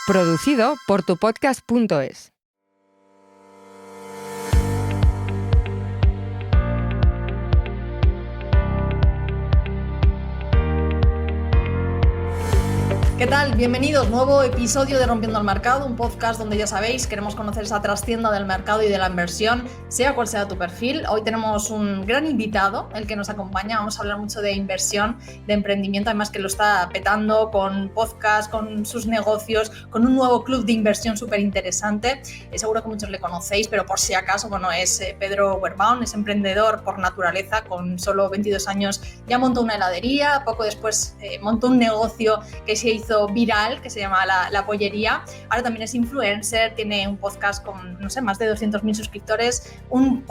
Producido por tupodcast.es. ¿Qué tal? Bienvenidos, nuevo episodio de Rompiendo el Mercado, un podcast donde ya sabéis, queremos conocer esa trastienda del mercado y de la inversión, sea cual sea tu perfil. Hoy tenemos un gran invitado, el que nos acompaña, vamos a hablar mucho de inversión, de emprendimiento, además que lo está petando con podcast, con sus negocios, con un nuevo club de inversión súper interesante. Seguro que muchos le conocéis, pero por si acaso, bueno, es Pedro Werbaum, es emprendedor por naturaleza, con solo 22 años ya montó una heladería, poco después montó un negocio que se hizo viral, que se llama La Pollería. Ahora también es influencer, tiene un podcast con, no sé, más de 200.000 suscriptores, un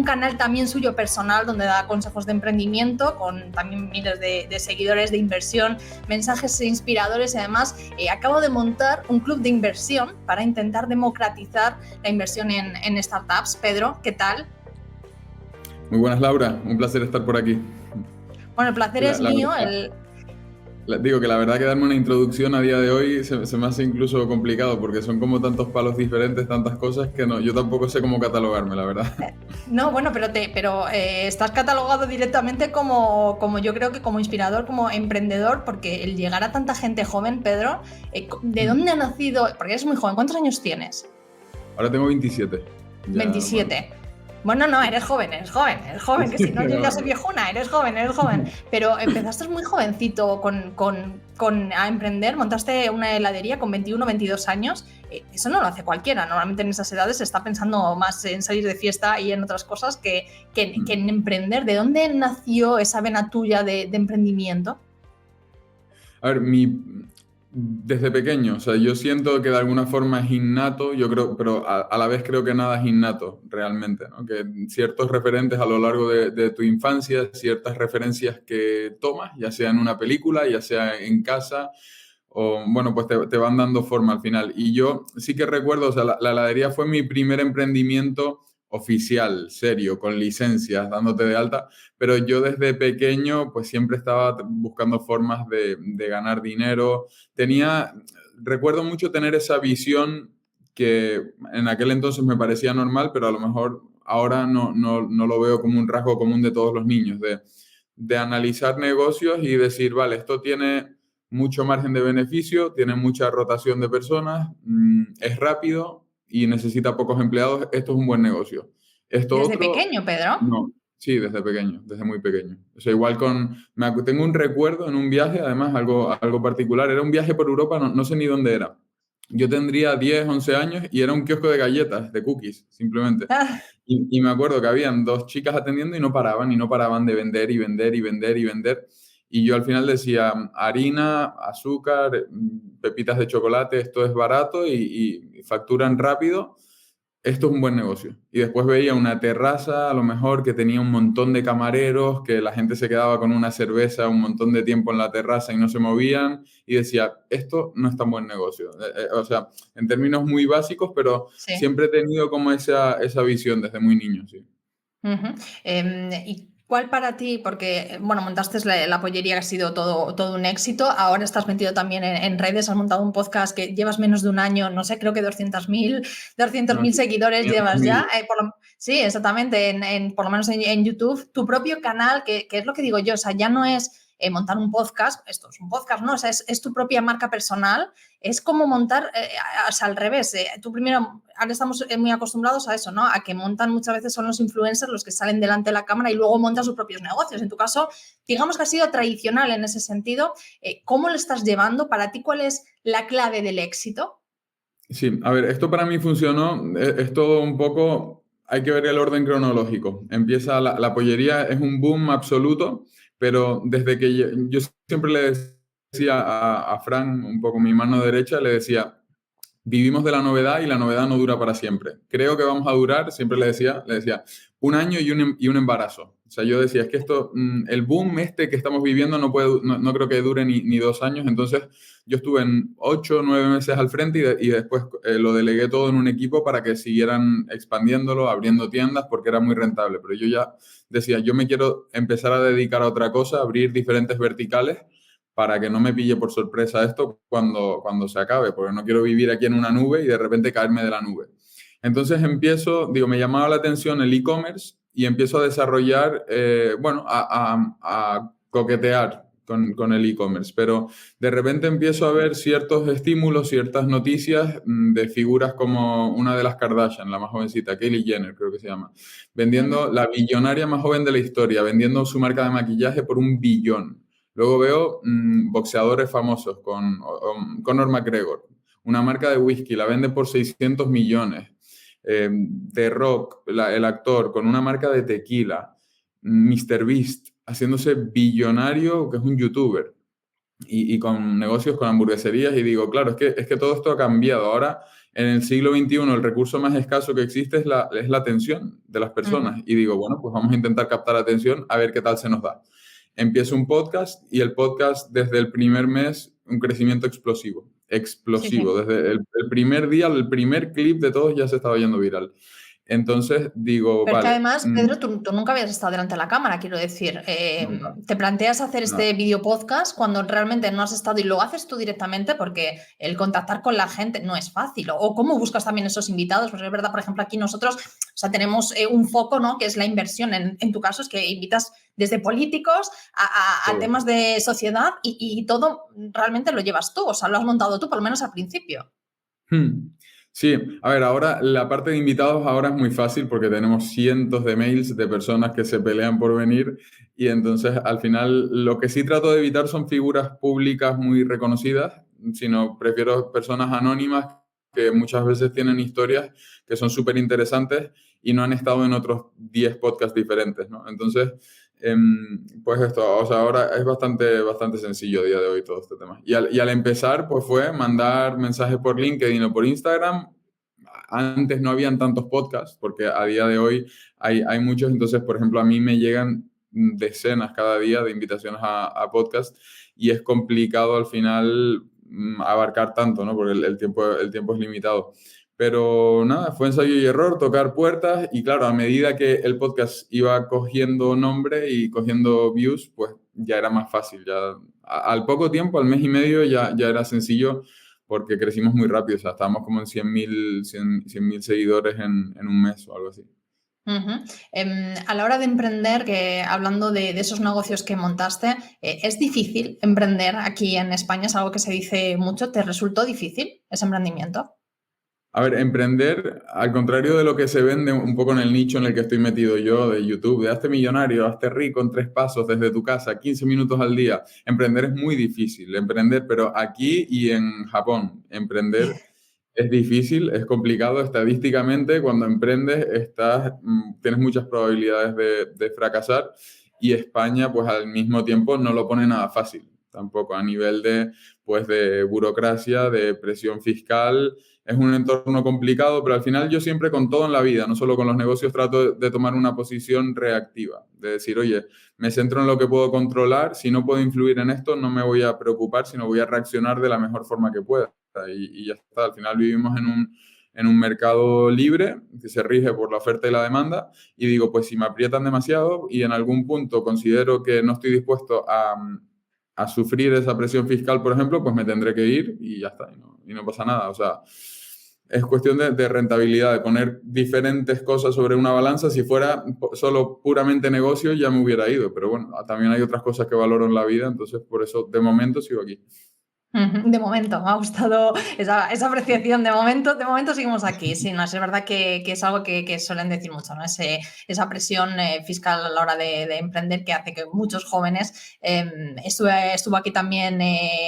canal también suyo personal donde da consejos de emprendimiento, con también miles de seguidores de inversión, mensajes inspiradores y además acabo de montar un club de inversión para intentar democratizar la inversión en startups. Pedro, ¿qué tal? Muy buenas, Laura, un placer estar por aquí. Bueno, el placer es mío. Digo que la verdad que darme una introducción a día de hoy se me hace incluso complicado porque son como tantos palos diferentes, tantas cosas que no, yo tampoco sé cómo catalogarme, la verdad. No, bueno, pero estás catalogado directamente como yo creo que como inspirador, como emprendedor, porque el llegar a tanta gente joven, Pedro, ¿de dónde ha nacido? Porque eres muy joven, ¿cuántos años tienes? Ahora tengo 27. 27. Bueno, no, eres joven, que si no yo ya soy viejuna, eres joven. Pero empezaste muy jovencito a emprender, montaste una heladería con 21, 22 años. Eso no lo hace cualquiera, normalmente en esas edades se está pensando más en salir de fiesta y en otras cosas que en emprender. ¿De dónde nació esa vena tuya de emprendimiento? A ver, desde pequeño, o sea, yo siento que de alguna forma es innato, yo creo, pero a la vez creo que nada es innato realmente, ¿no? Que ciertos referentes a lo largo de tu infancia, ciertas referencias que tomas, ya sea en una película, ya sea en casa, o bueno, pues te van dando forma al final. Y yo sí que recuerdo, o sea, la heladería fue mi primer emprendimiento oficial, serio, con licencias, dándote de alta, pero yo desde pequeño pues siempre estaba buscando formas de ganar dinero. Recuerdo mucho tener esa visión que en aquel entonces me parecía normal, pero a lo mejor ahora no lo veo como un rasgo común de todos los niños, de analizar negocios y decir, vale, esto tiene mucho margen de beneficio, tiene mucha rotación de personas, es rápido y necesita pocos empleados, esto es un buen negocio. Esto Desde otro, pequeño, Pedro. no. Sí, desde pequeño, desde muy pequeño. O sea, igual tengo un recuerdo en un viaje, además, algo particular. Era un viaje por Europa, no sé ni dónde era. Yo tendría 10, 11 años y era un kiosco de galletas, de cookies, simplemente. Y me acuerdo que habían dos chicas atendiendo y no paraban de vender y vender y vender y vender. Y yo al final decía, harina, azúcar, pepitas de chocolate, esto es barato y facturan rápido, esto es un buen negocio. Y después veía una terraza, a lo mejor, que tenía un montón de camareros, que la gente se quedaba con una cerveza un montón de tiempo en la terraza y no se movían, y decía, esto no es tan buen negocio. O sea, en términos muy básicos, pero Sí. siempre he tenido como esa visión desde muy niño, sí. Uh-huh. ¿Y cuál para ti? Porque, bueno, montaste la pollería que ha sido todo un éxito. Ahora estás metido también en redes, has montado un podcast que llevas menos de un año, no sé, creo que 200.000 seguidores llevas ya. Sí, exactamente, por lo menos en YouTube. Tu propio canal, que es lo que digo yo, o sea, ya no es montar un podcast, esto es un podcast, ¿no? O sea, es tu propia marca personal. Es como montar, o sea, al revés. Tú primero, ahora estamos muy acostumbrados a eso, ¿no? A que montan muchas veces son los influencers los que salen delante de la cámara y luego montan sus propios negocios. En tu caso, digamos que ha sido tradicional en ese sentido. ¿Cómo lo estás llevando? Para ti, ¿cuál es la clave del éxito? Sí, a ver, esto para mí funcionó, es todo un poco, hay que ver el orden cronológico. Empieza la pollería, es un boom absoluto, pero desde que yo siempre le decía a Fran, un poco mi mano derecha, le decía, vivimos de la novedad y la novedad no dura para siempre. Creo que vamos a durar, siempre le decía, un año y un embarazo. O sea, yo decía, es que esto, el boom que estamos viviendo no creo que dure ni 2 años. Entonces, yo estuve en 8 o 9 meses al frente y después lo delegué todo en un equipo para que siguieran expandiéndolo, abriendo tiendas, porque era muy rentable. Pero yo ya decía, yo me quiero empezar a dedicar a otra cosa, abrir diferentes verticales para que no me pille por sorpresa esto cuando se acabe, porque no quiero vivir aquí en una nube y de repente caerme de la nube. Entonces me llamaba la atención el e-commerce y empiezo a desarrollar, a coquetear con el e-commerce, pero de repente empiezo a ver ciertos estímulos, ciertas noticias de figuras como una de las Kardashian, la más jovencita, Kylie Jenner creo que se llama, vendiendo la billonaria más joven de la historia, vendiendo su marca de maquillaje por 1 billón. Luego veo boxeadores famosos con Conor McGregor, una marca de whisky, la vende por 600 millones. The Rock, el actor, con una marca de tequila. MrBeast, haciéndose billonario, que es un youtuber, y con negocios con hamburgueserías, y digo, claro, es que todo esto ha cambiado. Ahora, en el siglo XXI, el recurso más escaso que existe es la atención de las personas. Y digo, bueno, pues vamos a intentar captar atención, a ver qué tal se nos da. Empiezo un podcast y el podcast desde el primer mes, un crecimiento explosivo. Sí. Desde el primer día, el primer clip de todos ya se estaba yendo viral. Entonces digo, Pero es que vale. además, Pedro, tú nunca habías estado delante de la cámara, quiero decir. Nunca. Te planteas hacer No. este video podcast cuando realmente no has estado y lo haces tú directamente, porque el contactar con la gente no es fácil. O cómo buscas también esos invitados, porque es verdad, por ejemplo, aquí nosotros, o sea, tenemos un foco, ¿no? Que es la inversión. En tu caso es que invitas desde políticos a temas de sociedad y todo realmente lo llevas tú, o sea, lo has montado tú, por lo menos al principio. Sí, a ver, ahora la parte de invitados ahora es muy fácil porque tenemos cientos de mails de personas que se pelean por venir, y entonces al final lo que sí trato de evitar son figuras públicas muy reconocidas, sino prefiero personas anónimas que muchas veces tienen historias que son súper interesantes y no han estado en otros 10 podcasts diferentes, ¿no? Entonces, pues esto, o sea, ahora es bastante sencillo a día de hoy todo este tema. Y al empezar, pues fue mandar mensajes por LinkedIn o por Instagram. Antes no habían tantos podcasts, porque a día de hoy hay muchos. Entonces, por ejemplo, a mí me llegan decenas cada día de invitaciones a podcast, y es complicado al final abarcar tanto, ¿no? Porque el tiempo es limitado. Pero nada, fue ensayo y error, tocar puertas, y claro, a medida que el podcast iba cogiendo nombre y cogiendo views, pues ya era más fácil. Ya, al poco tiempo, al mes y medio, ya era sencillo, porque crecimos muy rápido. O sea, estábamos como en 100.000 seguidores en un mes o algo así. A la hora de emprender, que hablando de esos negocios que montaste, ¿es difícil emprender aquí en España? Es algo que se dice mucho. ¿Te resultó difícil ese emprendimiento? A ver, emprender, al contrario de lo que se vende un poco en el nicho en el que estoy metido yo, de YouTube, de hazte millonario, hazte rico en 3 pasos desde tu casa, 15 minutos al día. Emprender es muy difícil, pero aquí y en Japón, emprender es difícil, es complicado estadísticamente. Cuando emprendes tienes muchas probabilidades de fracasar, y España, pues al mismo tiempo, no lo pone nada fácil tampoco a nivel de burocracia, de presión fiscal. Es un entorno complicado, pero al final yo siempre, con todo en la vida, no solo con los negocios, trato de tomar una posición reactiva, de decir, oye, me centro en lo que puedo controlar, si no puedo influir en esto, no me voy a preocupar, sino voy a reaccionar de la mejor forma que pueda. Y ya está, al final vivimos en un mercado libre que se rige por la oferta y la demanda, y digo, pues si me aprietan demasiado y en algún punto considero que no estoy dispuesto a sufrir esa presión fiscal, por ejemplo, pues me tendré que ir y ya está, y no pasa nada. O sea, es cuestión de rentabilidad, de poner diferentes cosas sobre una balanza. Si fuera solo puramente negocio, ya me hubiera ido, pero bueno, también hay otras cosas que valoro en la vida, entonces por eso de momento sigo aquí. De momento, me ha gustado esa apreciación. De momento seguimos aquí. Sí, no, es verdad que es algo que suelen decir mucho, ¿no? Esa presión fiscal a la hora de emprender, que hace que muchos jóvenes... Estuvo aquí también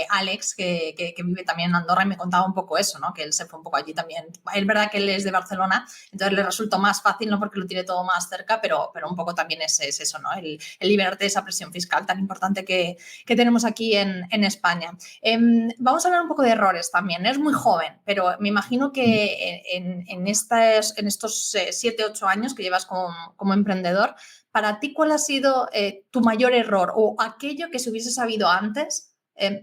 Alex, que vive también en Andorra, y me contaba un poco eso, ¿no? Que él se fue un poco allí también. Es verdad que él es de Barcelona, entonces le resultó más fácil, no porque lo tiene todo más cerca, pero un poco también es eso, ¿no? El liberarte de esa presión fiscal tan importante que tenemos aquí en España. Vamos a hablar un poco de errores también. Es muy joven, pero me imagino que en estos 7, 8 años que llevas como emprendedor, para ti, ¿cuál ha sido tu mayor error, o aquello que si hubieses sabido antes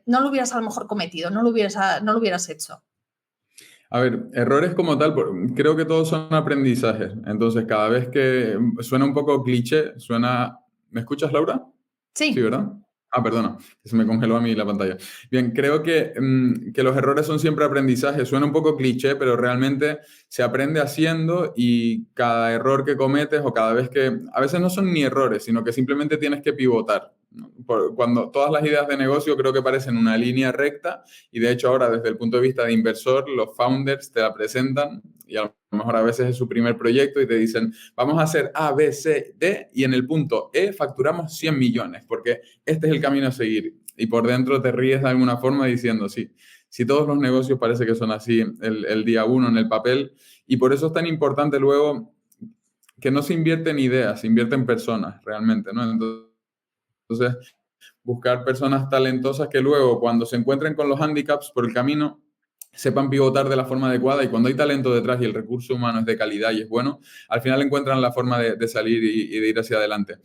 no lo hubieras a lo mejor cometido, no lo hubieras hecho? A ver, errores como tal, creo que todos son aprendizajes. Entonces, cada vez que suena un poco cliché, ¿Me escuchas, Laura? Sí. Sí, ¿verdad? Perdona, que se me congeló a mí la pantalla. Bien, creo que los errores son siempre aprendizaje. Suena un poco cliché, pero realmente se aprende haciendo y cada error que cometes o cada vez que... A veces no son ni errores, sino que simplemente tienes que pivotar, ¿no? Cuando todas las ideas de negocio creo que parecen una línea recta y de hecho ahora desde el punto de vista de inversor, los founders te la presentan y a lo mejor a veces es su primer proyecto y te dicen, vamos a hacer A, B, C, D y en el punto E facturamos 100 millones porque este es el camino a seguir. Y por dentro te ríes de alguna forma diciendo, sí, si todos los negocios parece que son así el día uno en el papel, y por eso es tan importante luego que no se invierte en ideas, se invierte en personas realmente, ¿no? Entonces, buscar personas talentosas que luego, cuando se encuentren con los handicaps por el camino, sepan pivotar de la forma adecuada y cuando hay talento detrás y el recurso humano es de calidad y es bueno, al final encuentran la forma de salir y de ir hacia adelante.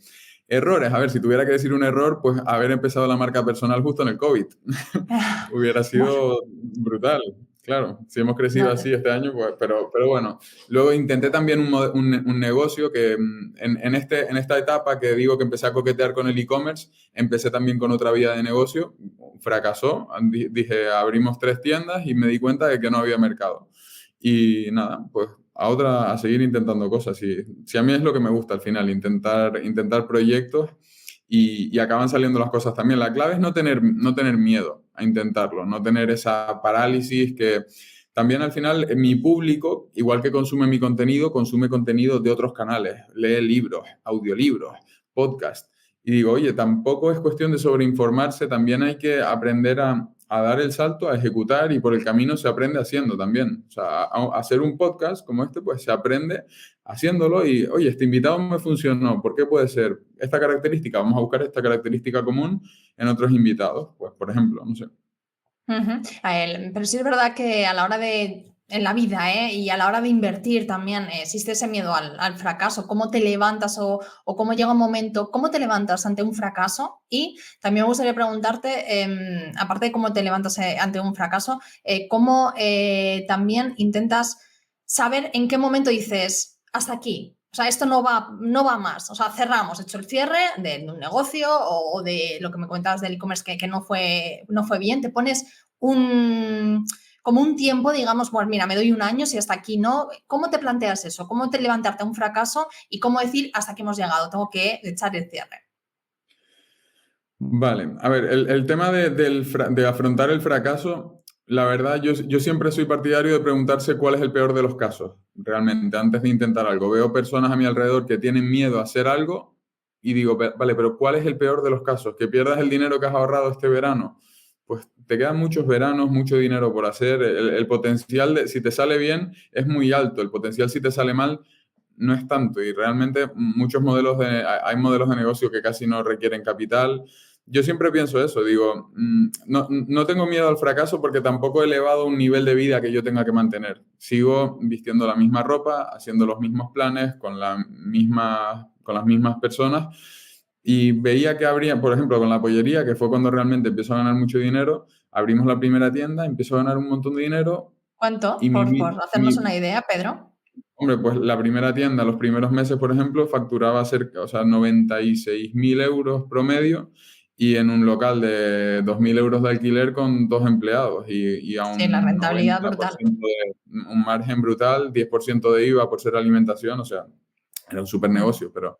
Errores, a ver, si tuviera que decir un error, pues haber empezado la marca personal justo en el COVID. Hubiera Bueno, sido brutal, claro. Si hemos crecido no así te- este año, pues, pero bueno. Luego intenté también un negocio que en esta etapa que digo que empecé a coquetear con el e-commerce, empecé también con otra vía de negocio, fracasó. Dije, abrimos 3 tiendas y me di cuenta de que no había mercado. Y nada, pues a seguir intentando cosas. Si a mí es lo que me gusta al final, intentar proyectos y acaban saliendo las cosas también. La clave es no tener miedo a intentarlo, no tener esa parálisis que también al final mi público, igual que consume contenido de otros canales, lee libros, audiolibros, podcasts. Y digo, oye, tampoco es cuestión de sobreinformarse, también hay que aprender a dar el salto, a ejecutar y por el camino se aprende haciendo también. O sea, a hacer un podcast como este, pues se aprende haciéndolo y, oye, este invitado me funcionó, ¿por qué puede ser esta característica? Vamos a buscar esta característica común en otros invitados, pues, por ejemplo, no sé. Ujú. Pero sí es verdad que a la hora de, en la vida, y a la hora de invertir también existe ese miedo al fracaso. ¿Cómo te levantas o cómo llega un momento, cómo te levantas ante un fracaso? Y también me gustaría preguntarte, aparte de cómo te levantas ante un fracaso, cómo también intentas saber en qué momento dices, hasta aquí. O sea, esto no va más. O sea, cerramos, hecho el cierre de un negocio o de lo que me comentabas del e-commerce que no fue bien. Te pones como un tiempo, digamos, bueno, mira, me doy un año, si hasta aquí no. ¿Cómo te planteas eso? ¿Cómo te levantarte a un fracaso y cómo decir hasta aquí hemos llegado? Tengo que echar el cierre. Vale, a ver, el tema de afrontar el fracaso, la verdad, yo siempre soy partidario de preguntarse cuál es el peor de los casos, realmente, antes de intentar algo. Veo personas a mi alrededor que tienen miedo a hacer algo y digo, vale, pero ¿cuál es el peor de los casos? ¿Que pierdas el dinero que has ahorrado este verano? Pues te quedan muchos veranos, mucho dinero por hacer. El potencial, si te sale bien, es muy alto. El potencial, si te sale mal, no es tanto. Y realmente hay modelos de negocio que casi no requieren capital. Yo siempre pienso eso, digo, no tengo miedo al fracaso porque tampoco he elevado un nivel de vida que yo tenga que mantener. Sigo vistiendo la misma ropa, haciendo los mismos planes, con las mismas personas. Y veía que habría, por ejemplo, con la pollería, que fue cuando realmente empezó a ganar mucho dinero, abrimos la primera tienda, empezó a ganar un montón de dinero ¿Cuánto? y Por hacernos una idea, Pedro. hombre, pues la primera tienda, los primeros meses, por ejemplo, facturaba cerca, o sea, 96.000 euros promedio y en un local de 2.000 euros de alquiler con 2 empleados y a Sí, la un rentabilidad brutal. 90% de un margen brutal, 10% de IVA por ser alimentación, o sea, era un súper negocio, pero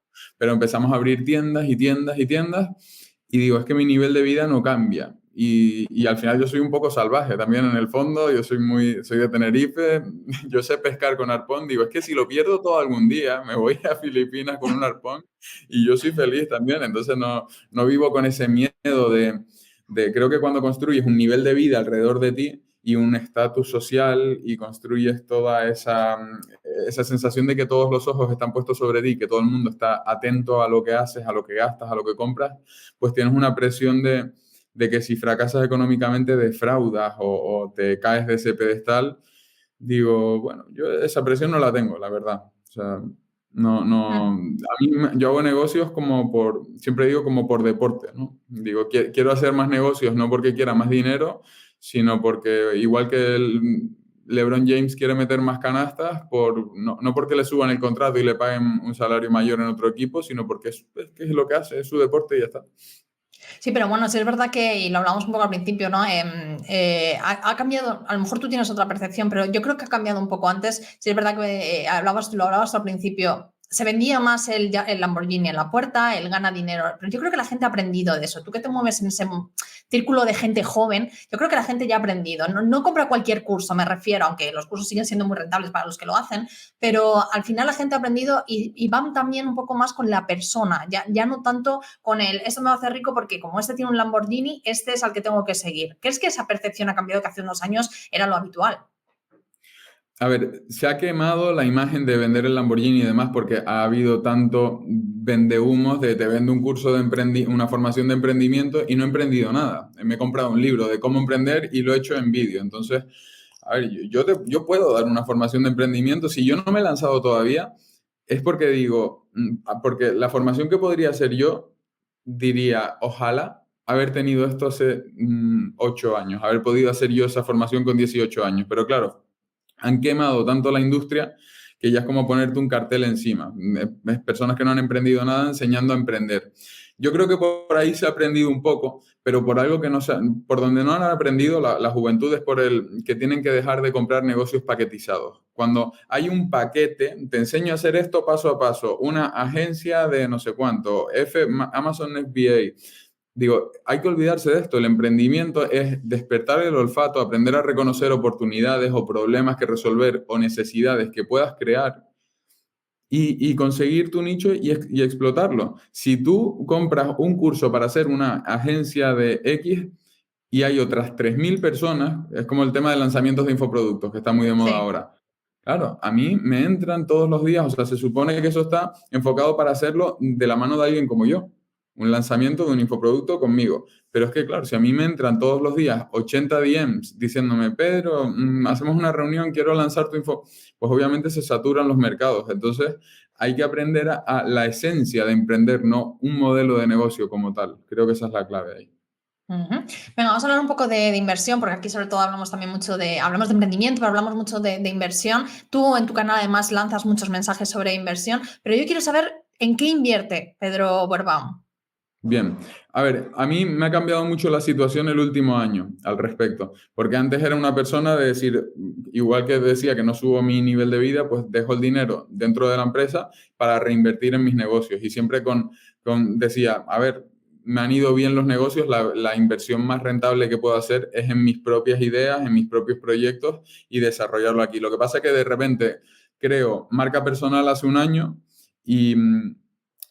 empezamos a abrir tiendas y tiendas y tiendas y digo, es que mi nivel de vida no cambia. Y al final yo soy un poco salvaje también en el fondo, yo soy de Tenerife, yo sé pescar con arpón, digo, es que si lo pierdo todo algún día, me voy a Filipinas con un arpón y yo soy feliz también, entonces no vivo con ese miedo creo que cuando construyes un nivel de vida alrededor de ti y un estatus social y construyes toda esa sensación de que todos los ojos están puestos sobre ti, que todo el mundo está atento a lo que haces, a lo que gastas, a lo que compras, pues tienes una presión de que si fracasas económicamente defraudas o te caes de ese pedestal, digo, bueno, yo esa presión no la tengo, la verdad. O sea, no, yo hago negocios siempre digo como por deporte, ¿no? Digo, quiero hacer más negocios no porque quiera más dinero, sino porque igual que LeBron James quiere meter más canastas, no porque le suban el contrato y le paguen un salario mayor en otro equipo, sino porque es que es lo que hace, es su deporte y ya está. Sí, pero bueno, sí es verdad que, y lo hablamos un poco al principio, ¿no? Ha cambiado, a lo mejor tú tienes otra percepción, pero yo creo que ha cambiado un poco antes. Sí es verdad que lo hablabas al principio, se vendía más el Lamborghini en la puerta, el gana dinero, pero yo creo que la gente ha aprendido de eso. Tú que te mueves en ese círculo de gente joven, yo creo que la gente ya ha aprendido. No, no compra cualquier curso, me refiero, aunque los cursos siguen siendo muy rentables para los que lo hacen, pero al final la gente ha aprendido y van también un poco más con la persona, ya no tanto con el, esto me va a hacer rico porque como este tiene un Lamborghini, este es al que tengo que seguir. ¿Crees que esa percepción ha cambiado, que hace unos años era lo habitual? A ver, se ha quemado la imagen de vender el Lamborghini y demás porque ha habido tanto vendehumos de te vendo un curso de una formación de emprendimiento y no he emprendido nada. Me he comprado un libro de cómo emprender y lo he hecho en vídeo. Entonces, a ver, yo puedo dar una formación de emprendimiento. Si yo no me he lanzado todavía, es porque digo, porque la formación que podría hacer yo, diría, ojalá haber tenido esto hace 8 años, haber podido hacer yo esa formación con 18 años. Pero claro, han quemado tanto la industria que ya es como ponerte un cartel encima. Personas que no han emprendido nada enseñando a emprender. Yo creo que por ahí se ha aprendido un poco, pero por algo que no se, por donde no han aprendido la juventud es por el que tienen que dejar de comprar negocios paquetizados. Cuando hay un paquete, te enseño a hacer esto paso a paso, una agencia de no sé cuánto, Amazon FBA. Digo, hay que olvidarse de esto. El emprendimiento es despertar el olfato, aprender a reconocer oportunidades o problemas que resolver o necesidades que puedas crear y conseguir tu nicho y explotarlo. Si tú compras un curso para hacer una agencia de X y hay otras 3.000 personas, es como el tema de lanzamientos de infoproductos, que está muy de moda Sí. ahora. Claro, a mí me entran todos los días, o sea, se supone que eso está enfocado para hacerlo de la mano de alguien como yo, un lanzamiento de un infoproducto conmigo. Pero es que, claro, si a mí me entran todos los días 80 DMs diciéndome, Pedro, hacemos una reunión, quiero lanzar tu info, pues obviamente se saturan los mercados. Entonces, hay que aprender a la esencia de emprender, no un modelo de negocio como tal. Creo que esa es la clave ahí. Ujú. Venga, vamos a hablar un poco de inversión, porque aquí sobre todo hablamos también mucho hablamos de emprendimiento, pero hablamos mucho de inversión. Tú en tu canal además lanzas muchos mensajes sobre inversión, pero yo quiero saber en qué invierte Pedro Boerbaum. Bien, a ver, a mí me ha cambiado mucho la situación el último año al respecto, porque antes era una persona de decir, igual que decía que no subo mi nivel de vida, pues dejo el dinero dentro de la empresa para reinvertir en mis negocios y siempre decía, a ver, me han ido bien los negocios, la inversión más rentable que puedo hacer es en mis propias ideas, en mis propios proyectos y desarrollarlo aquí. Lo que pasa es que de repente creo marca personal hace un año y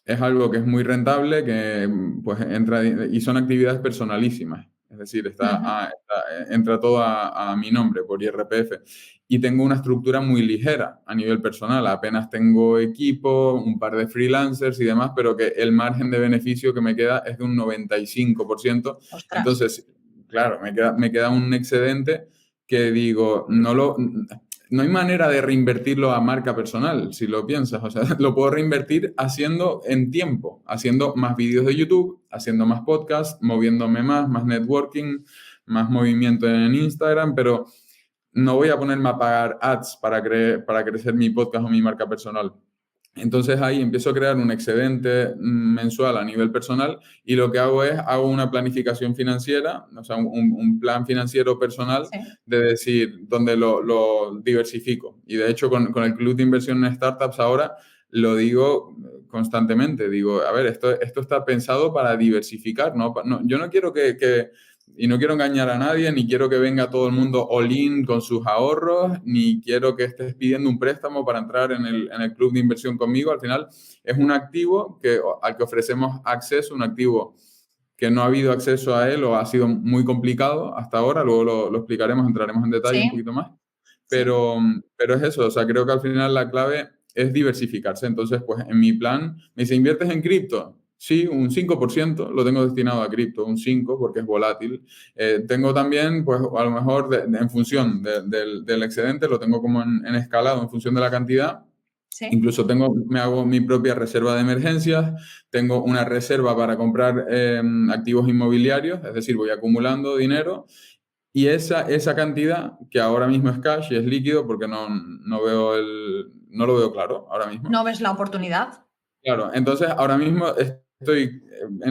es algo que es muy rentable, que pues entra y son actividades personalísimas. Es decir, Ujú. entra todo a mi nombre por IRPF. Y tengo una estructura muy ligera a nivel personal. Apenas tengo equipo, un par de freelancers y demás, pero que el margen de beneficio que me queda es de un 95%. Ostras. Entonces, claro, me queda un excedente que digo, no hay manera de reinvertirlo a marca personal, si lo piensas. O sea, lo puedo reinvertir haciendo en tiempo, haciendo más vídeos de YouTube, haciendo más podcasts, moviéndome más networking, más movimiento en Instagram, pero no voy a ponerme a pagar ads para crecer mi podcast o mi marca personal. Entonces ahí empiezo a crear un excedente mensual a nivel personal y lo que hago una planificación financiera, o sea, un plan financiero personal Sí. de decir, donde lo diversifico. Y de hecho con el Club de Inversión en Startups ahora lo digo constantemente. Digo, a ver, esto está pensado para diversificar, ¿no? Yo no quiero y no quiero engañar a nadie, ni quiero que venga todo el mundo all-in con sus ahorros, ni quiero que estés pidiendo un préstamo para entrar en el club de inversión conmigo. Al final es un activo al que ofrecemos acceso, un activo que no ha habido acceso a él o ha sido muy complicado hasta ahora. Luego lo explicaremos, entraremos en detalle un Sí, poquito más. sí. Pero es eso, o sea, creo que al final la clave es diversificarse. Entonces, pues en mi plan, me dice, ¿inviertes en cripto? Sí, un 5% lo tengo destinado a cripto, un 5% porque es volátil. Tengo también, pues a lo mejor en función del excedente, lo tengo como en escalado, en función de la cantidad. Sí. Incluso me hago mi propia reserva de emergencias, tengo una reserva para comprar activos inmobiliarios, es decir, voy acumulando dinero y esa cantidad, que ahora mismo es cash y es líquido porque no lo veo claro ahora mismo. ¿No ves la oportunidad? Claro, entonces ahora mismo estoy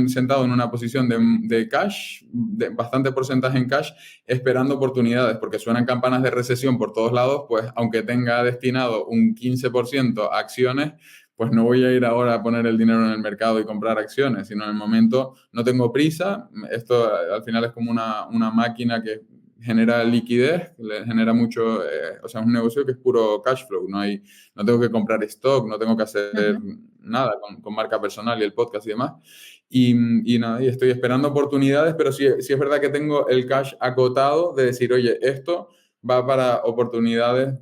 sentado en una posición de cash, de bastante porcentaje en cash, esperando oportunidades, porque suenan campanas de recesión por todos lados, pues aunque tenga destinado un 15% a acciones, pues no voy a ir ahora a poner el dinero en el mercado y comprar acciones, sino en el momento no tengo prisa. Esto al final es como una máquina que genera liquidez, le genera mucho, o sea, es un negocio que es puro cash flow, no tengo que comprar stock, no tengo que hacer nada con marca personal y el podcast y demás. Y nada, y estoy esperando oportunidades, pero sí es verdad que tengo el cash acotado de decir, oye, esto va para oportunidades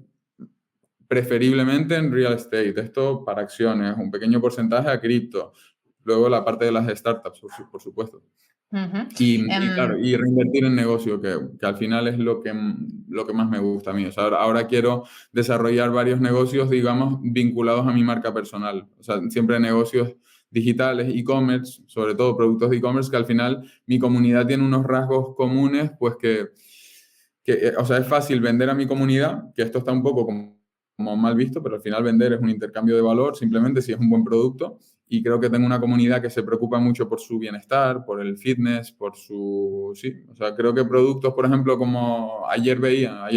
preferiblemente en real estate, esto para acciones, un pequeño porcentaje a cripto, luego la parte de las startups, por supuesto. Y claro, y reinvertir en negocio, que al final es lo que más me gusta a mí. O sea, ahora quiero desarrollar varios negocios, digamos, vinculados a mi marca personal. O sea, siempre negocios digitales, e-commerce, sobre todo productos de e-commerce, que al final mi comunidad tiene unos rasgos comunes, pues o sea, es fácil vender a mi comunidad, que esto está un poco como mal visto, pero al final vender es un intercambio de valor, simplemente si es un buen producto. Y creo que tengo una comunidad que se preocupa mucho por su bienestar, por el fitness, sí, o sea, creo que productos, por ejemplo, como ayer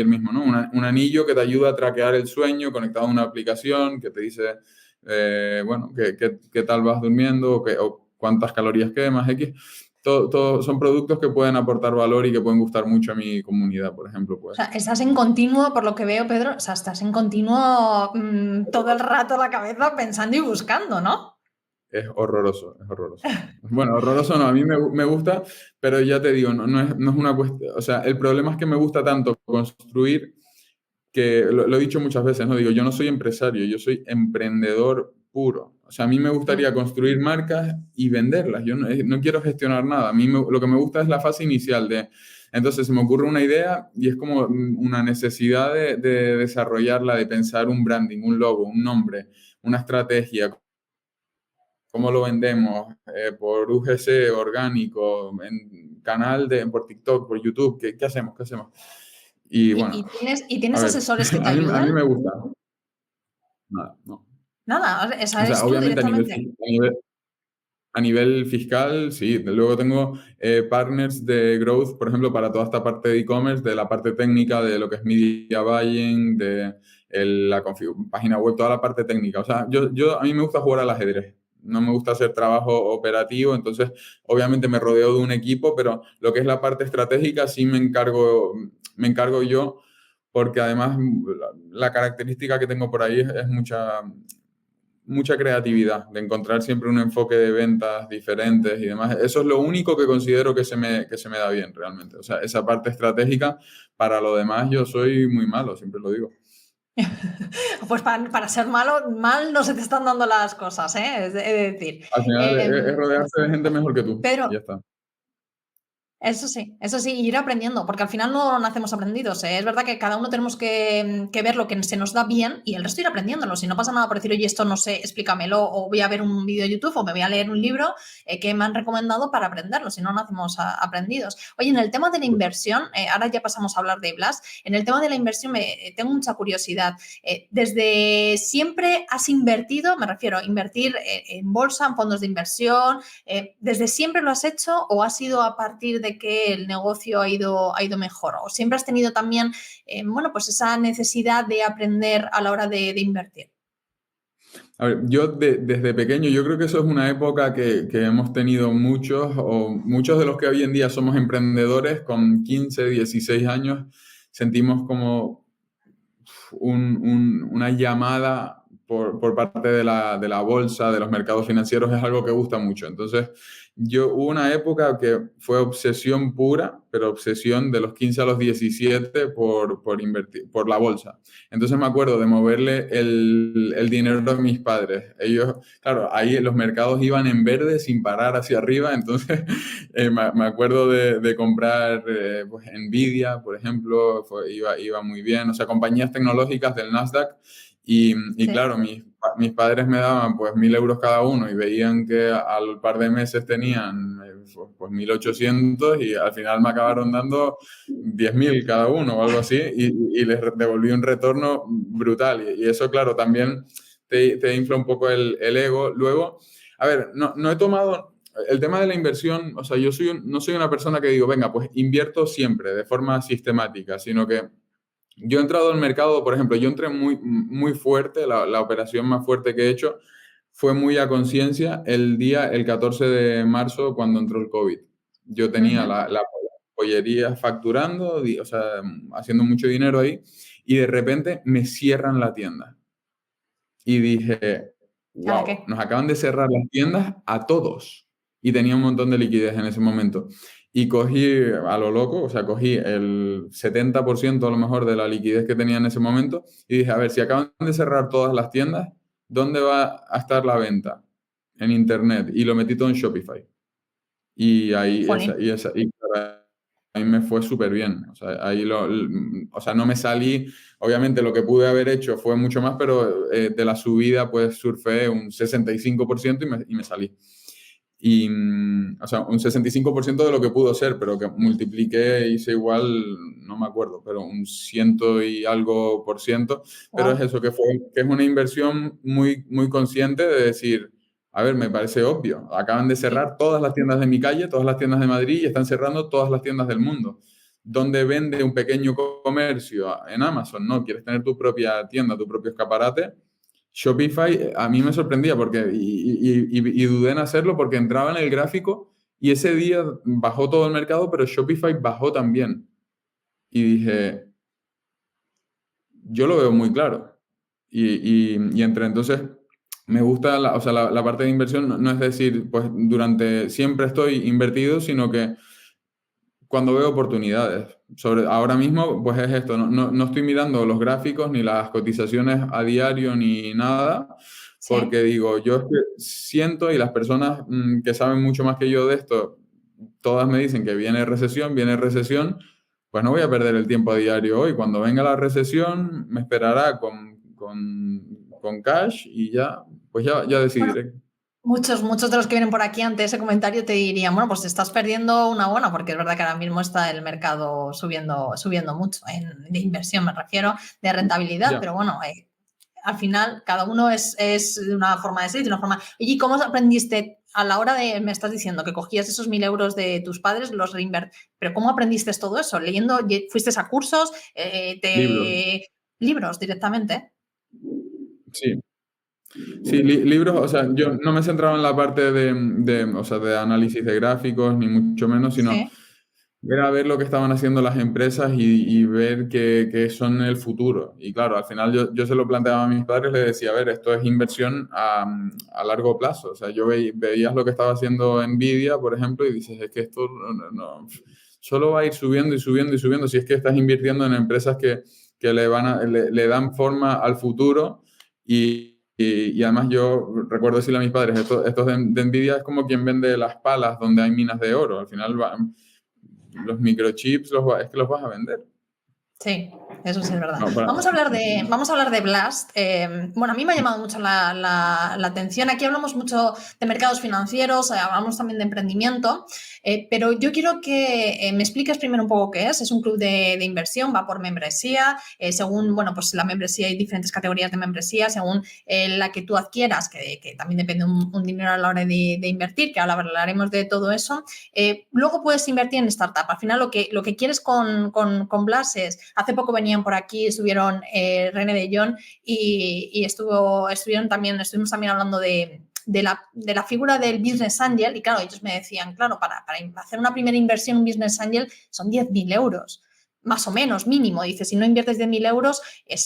mismo, ¿no? Un anillo que te ayuda a traquear el sueño conectado a una aplicación que te dice, bueno, qué tal vas durmiendo o cuántas calorías quemas, X. Todo son productos que pueden aportar valor y que pueden gustar mucho a mi comunidad, por ejemplo. Pues. O sea, estás en continuo, por lo que veo, Pedro, o sea, estás en continuo todo el rato la cabeza pensando y buscando, ¿no? Es horroroso, es horroroso. Bueno, horroroso no, a mí me gusta, pero ya te digo, no es una cuestión, o sea, el problema es que me gusta tanto construir que lo he dicho muchas veces, ¿no? Digo, yo no soy empresario, yo soy emprendedor puro. O sea, a mí me gustaría construir marcas y venderlas. Yo no quiero gestionar nada. A mí lo que me gusta es la fase inicial entonces se me ocurre una idea y es como una necesidad de desarrollarla, de pensar un branding, un logo, un nombre, una estrategia. ¿Cómo lo vendemos? Por UGC, orgánico, en canal, por TikTok, por YouTube. ¿Qué hacemos? ¿Qué hacemos? Y bueno, ¿Y tienes asesores que te a ayudan? mí me gusta. Nada, no. Nada, esa O sea, eres tú obviamente directamente. a nivel fiscal, sí. Luego tengo partners de growth, por ejemplo, para toda esta parte de e-commerce, de la parte técnica, de lo que es media buying, de la página web, toda la parte técnica. O sea, a mí me gusta jugar al ajedrez. No me gusta hacer trabajo operativo, entonces obviamente me rodeo de un equipo, pero lo que es la parte estratégica sí me encargo yo, porque además la característica que tengo por ahí es mucha creatividad, de encontrar siempre un enfoque de ventas diferentes y demás. Eso es lo único que considero que se me da bien realmente. O sea, esa parte estratégica, para lo demás yo soy muy malo, siempre lo digo. Pues para ser mal no se te están dando las cosas, ¿eh? Es decir. Al final es rodearse de gente mejor que tú. Pedro, ya está. Eso sí, ir aprendiendo, porque al final no nacemos aprendidos, ¿eh? Es verdad que cada uno tenemos que ver lo que se nos da bien y el resto ir aprendiéndolo. Si no pasa nada por decir, oye, esto no sé, explícamelo, o voy a ver un vídeo de YouTube o me voy a leer un libro que me han recomendado para aprenderlo, si no nacemos aprendidos. Oye, en el tema de la inversión, ahora ya pasamos a hablar de Blas, en el tema de la inversión tengo mucha curiosidad. ¿Desde siempre has invertido, me refiero a invertir en bolsa, en fondos de inversión, desde siempre lo has hecho o ha sido a partir de que el negocio ha ido mejor? ¿O siempre has tenido también, bueno, pues esa necesidad de aprender a la hora de invertir? A ver, yo desde pequeño, yo creo que eso es una época que hemos tenido muchos de los que hoy en día somos emprendedores con 15, 16 años, sentimos como una llamada por parte de la bolsa, de los mercados financieros, es algo que gusta mucho. Entonces, hubo una época que fue obsesión pura, pero obsesión de los 15 a los 17 por invertir, por la bolsa. Entonces me acuerdo de moverle el dinero de mis padres. Ellos, claro, ahí los mercados iban en verde sin parar hacia arriba, entonces me acuerdo de comprar pues Nvidia, por ejemplo, iba muy bien, o sea, compañías tecnológicas del Nasdaq. Y sí. Claro, mis padres me daban pues 1.000 euros cada uno y veían que al par de meses tenían pues 1.800 y al final me acabaron dando 10.000 cada uno o algo así y les devolví un retorno brutal. Y eso, claro, también te infla un poco el ego. Luego, A ver, no he tomado el tema de la inversión, o sea, no soy una persona que digo, venga, pues invierto siempre de forma sistemática, sino que yo he entrado al mercado, por ejemplo, yo entré muy fuerte, la operación más fuerte que he hecho fue muy a conciencia el 14 de marzo cuando entró el COVID. Yo tenía Ujú. la pollería facturando, o sea, haciendo mucho dinero ahí, y de repente me cierran la tienda. Y dije, ¿Ahora wow, qué? nos acaban de cerrar las tiendas a todos. Y tenía un montón de liquidez en ese momento. Y cogí a lo loco, o sea, cogí el 70% a lo mejor de la liquidez que tenía en ese momento y dije, a ver, si acaban de cerrar todas las tiendas, ¿dónde va a estar la venta? En Internet. Y lo metí todo en Shopify. Y ahí, Jolín. y para mí me fue súper bien. O sea, o sea, no me salí, obviamente lo que pude haber hecho fue mucho más, pero de la subida pues surfé un 65% y me salí. Y, o sea, un 65% de lo que pudo ser, pero que multipliqué, hice igual, no me acuerdo, pero un ciento y algo por ciento. Pero es Wow. eso, que es una inversión muy consciente de decir, a ver, me parece obvio. Acaban de Sí. cerrar todas las tiendas de mi calle, todas las tiendas de Madrid y están cerrando todas las tiendas del mundo. ¿Dónde vende un pequeño comercio? En Amazon, ¿no? ¿Quieres tener tu propia tienda, tu propio escaparate? Shopify a mí me sorprendía y dudé en hacerlo porque entraba en el gráfico y ese día bajó todo el mercado, pero Shopify bajó también. Y dije, yo lo veo muy claro. Y entre entonces, me gusta, o sea, la parte de inversión no es decir, pues durante siempre estoy invertido, sino que cuando veo oportunidades. Ahora mismo, pues es esto, no estoy mirando los gráficos ni las cotizaciones a diario ni nada, Sí. porque digo, yo es que siento y las personas que saben mucho más que yo de esto, todas me dicen que viene recesión, pues no voy a perder el tiempo a diario hoy. Cuando venga la recesión, me esperará con cash y ya, pues ya Bueno, decidiré. muchos de los que vienen por aquí ante ese comentario te dirían, bueno, pues te estás perdiendo una buena, porque es verdad que ahora mismo está el mercado subiendo mucho, de inversión me refiero, de rentabilidad, Ya. pero bueno, al final cada uno es de una forma de ser, de una forma... ¿Y cómo aprendiste a la hora de, me estás diciendo, que cogías esos 1.000 euros de tus padres, los reinvertías, pero cómo aprendiste todo eso? ¿Leyendo? ¿Fuiste a cursos? Libros. ¿Libros directamente? Sí. Sí, libros, o sea, yo no me centraba en la parte o sea, de análisis de gráficos, ni mucho menos, sino Sí. ver lo que estaban haciendo las empresas y ver que son el futuro. Y claro, al final yo se lo planteaba a mis padres, les decía, a ver, esto es inversión a largo plazo. O sea, veías lo que estaba haciendo Nvidia, por ejemplo, y dices, es que esto solo va a ir subiendo y subiendo y subiendo. Si es que estás invirtiendo en empresas que le dan forma al futuro y además yo recuerdo decirle a mis padres, estos de Nvidia es como quien vende las palas donde hay minas de oro. Al final los microchips es que los vas a vender. Sí, eso sí es verdad. No, Vamos a hablar de Blast. Bueno, a mí me ha llamado mucho la atención. Aquí hablamos mucho de mercados financieros, hablamos también de emprendimiento, pero yo quiero que me expliques primero un poco qué es. Es un club de inversión, va por membresía. Según, bueno, pues la membresía hay diferentes categorías de membresía, según la que tú adquieras, que también depende un dinero a la hora de invertir, que ahora hablaremos de todo eso. Luego puedes invertir en startup. Al final lo que quieres con Blast es, hace poco venían por aquí, estuvieron René de Jong y estuvimos también hablando de la figura del Business Angel y claro, ellos me decían, claro, para hacer una primera inversión en Business Angel son 10.000 euros. Más o menos, mínimo. Dice, si no inviertes 10.000 euros,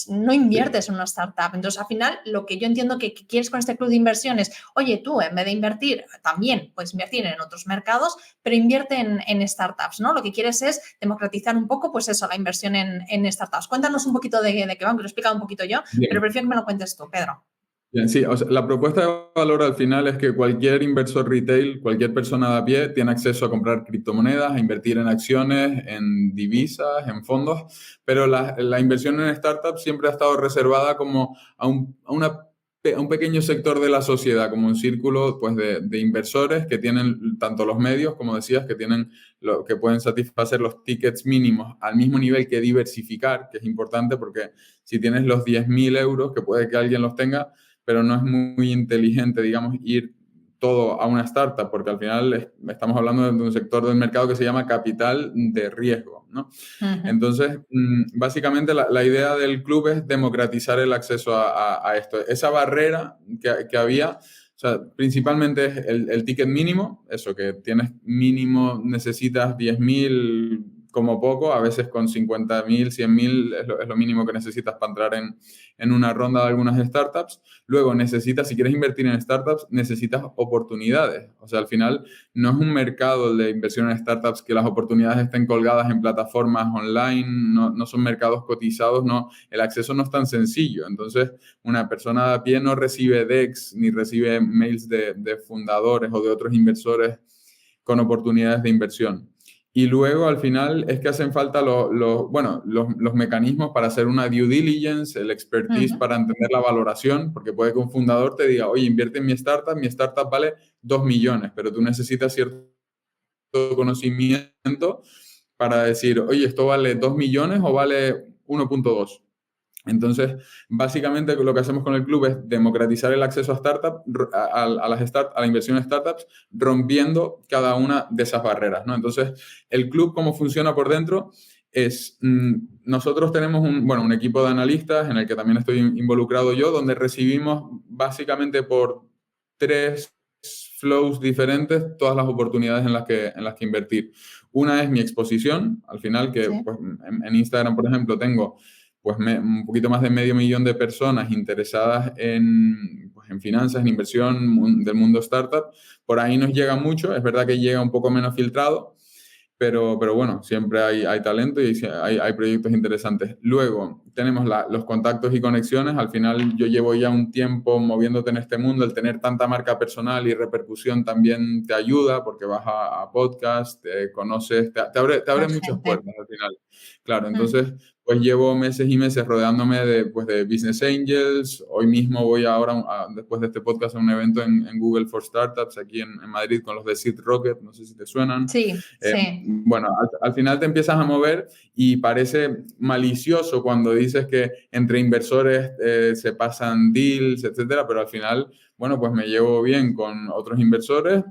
no inviertes en una startup. Entonces, al final, lo que yo entiendo que quieres con este club de inversión es, oye, tú, en vez de invertir, también puedes invertir en otros mercados, pero invierte en startups, ¿no? Lo que quieres es democratizar un poco, pues eso, la inversión en startups. Cuéntanos un poquito de qué van, que lo he explicado un poquito yo, pero bien, prefiero que me lo cuentes tú, Pedro. bien, sí, o sea, la propuesta de valor al final es que cualquier inversor retail, cualquier persona de a pie, tiene acceso a comprar criptomonedas, a invertir en acciones, en divisas, en fondos, pero la inversión en startups siempre ha estado reservada como a un pequeño sector de la sociedad, como un círculo pues, de inversores que tienen tanto los medios, como decías, que pueden satisfacer los tickets mínimos al mismo nivel que diversificar, que es importante porque si tienes los 10.000 euros, que puede que alguien los tenga, pero no es muy inteligente, digamos, ir todo a una startup, porque al final estamos hablando de un sector del mercado que se llama capital de riesgo, ¿no? Entonces, básicamente la idea del club es democratizar el acceso a esto. Esa barrera que había, o sea, principalmente es el ticket mínimo, eso que tienes mínimo, necesitas 10.000 como poco, a veces con 50.000, 100.000 es lo mínimo que necesitas para entrar en una ronda de algunas startups. Luego necesitas, si quieres invertir en startups, necesitas oportunidades. O sea, al final no es un mercado de inversión en startups que las oportunidades estén colgadas en plataformas online, no son mercados cotizados, no, el acceso no es tan sencillo. Entonces, una persona a pie no recibe decks ni recibe mails de fundadores o de otros inversores con oportunidades de inversión. Y luego, al final, es que hacen falta los mecanismos para hacer una due diligence, el expertise para entender la valoración, porque puede que un fundador te diga, oye, invierte en mi startup vale 2 millones, pero tú necesitas cierto conocimiento para decir, oye, ¿esto vale 2 millones o vale 1.2? Entonces, básicamente lo que hacemos con el club es democratizar el acceso a startups, a la inversión en startups, rompiendo cada una de esas barreras, ¿no? Entonces, el club, ¿cómo funciona por dentro? Es, nosotros tenemos un equipo de analistas en el que también estoy involucrado yo, donde recibimos básicamente por 3 flows diferentes todas las oportunidades en las que invertir. Una es mi exposición, al final, que Sí. pues, en Instagram, por ejemplo, tengo pues un poquito más de 500.000 de personas interesadas en finanzas, en inversión del mundo startup. Por ahí nos llega mucho, es verdad que llega un poco menos filtrado, pero bueno, siempre hay talento y hay proyectos interesantes. Luego, tenemos los contactos y conexiones. Al final, yo llevo ya un tiempo moviéndote en este mundo. El tener tanta marca personal y repercusión también te ayuda porque vas a podcast, te conoces, te abre muchas puertas al final. Claro, entonces, pues llevo meses y meses rodeándome de business angels. Hoy mismo voy ahora, después de este podcast, a un evento en Google for Startups aquí en Madrid con los de Seed Rocket, no sé si te suenan. Sí, sí. Bueno, al final te empiezas a mover y parece malicioso cuando dices que entre inversores se pasan deals, etcétera, pero al final, bueno, pues me llevo bien con otros inversores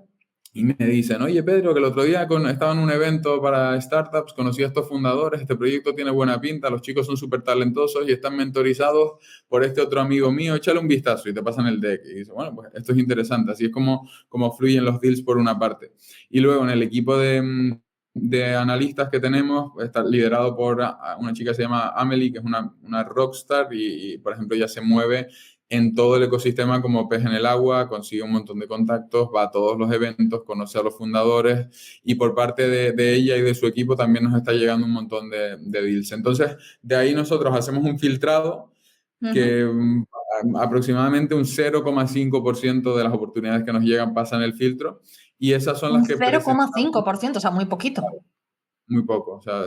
y me dicen, oye Pedro, que el otro día estaba en un evento para startups, conocí a estos fundadores, este proyecto tiene buena pinta, los chicos son súper talentosos y están mentorizados por este otro amigo mío, échale un vistazo y te pasan el deck. Y dices, bueno, pues esto es interesante, así es como fluyen los deals por una parte. Y luego en el equipo de analistas que tenemos, está liderado por una chica que se llama Amelie, que es una rockstar y, por ejemplo, ella se mueve en todo el ecosistema como pez en el agua, consigue un montón de contactos, va a todos los eventos, conoce a los fundadores y por parte de ella y de su equipo también nos está llegando un montón de deals. Entonces, de ahí nosotros hacemos un filtrado que aproximadamente un 0,5% de las oportunidades que nos llegan pasan el filtro y esas son Un las que 0,5%, o sea, muy poquito. muy poco. O sea,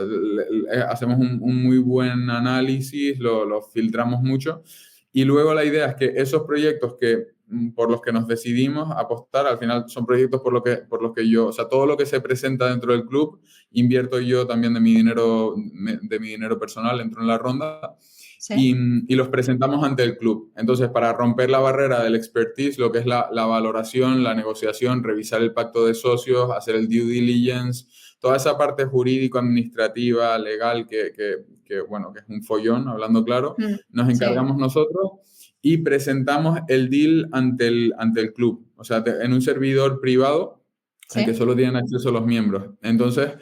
hacemos un muy buen análisis, lo filtramos mucho y luego la idea es que esos proyectos por los que nos decidimos apostar, al final son proyectos por los que yo, o sea, todo lo que se presenta dentro del club, invierto yo también de mi dinero personal, entro en la ronda. Sí. Y los presentamos ante el club. Entonces, para romper la barrera del expertise, lo que es la valoración, la negociación, revisar el pacto de socios, hacer el due diligence, toda esa parte jurídico-administrativa, legal, que es un follón, hablando claro, nos encargamos nosotros y presentamos el deal ante el club. O sea, en un servidor privado al que solo tienen acceso los miembros. Entonces,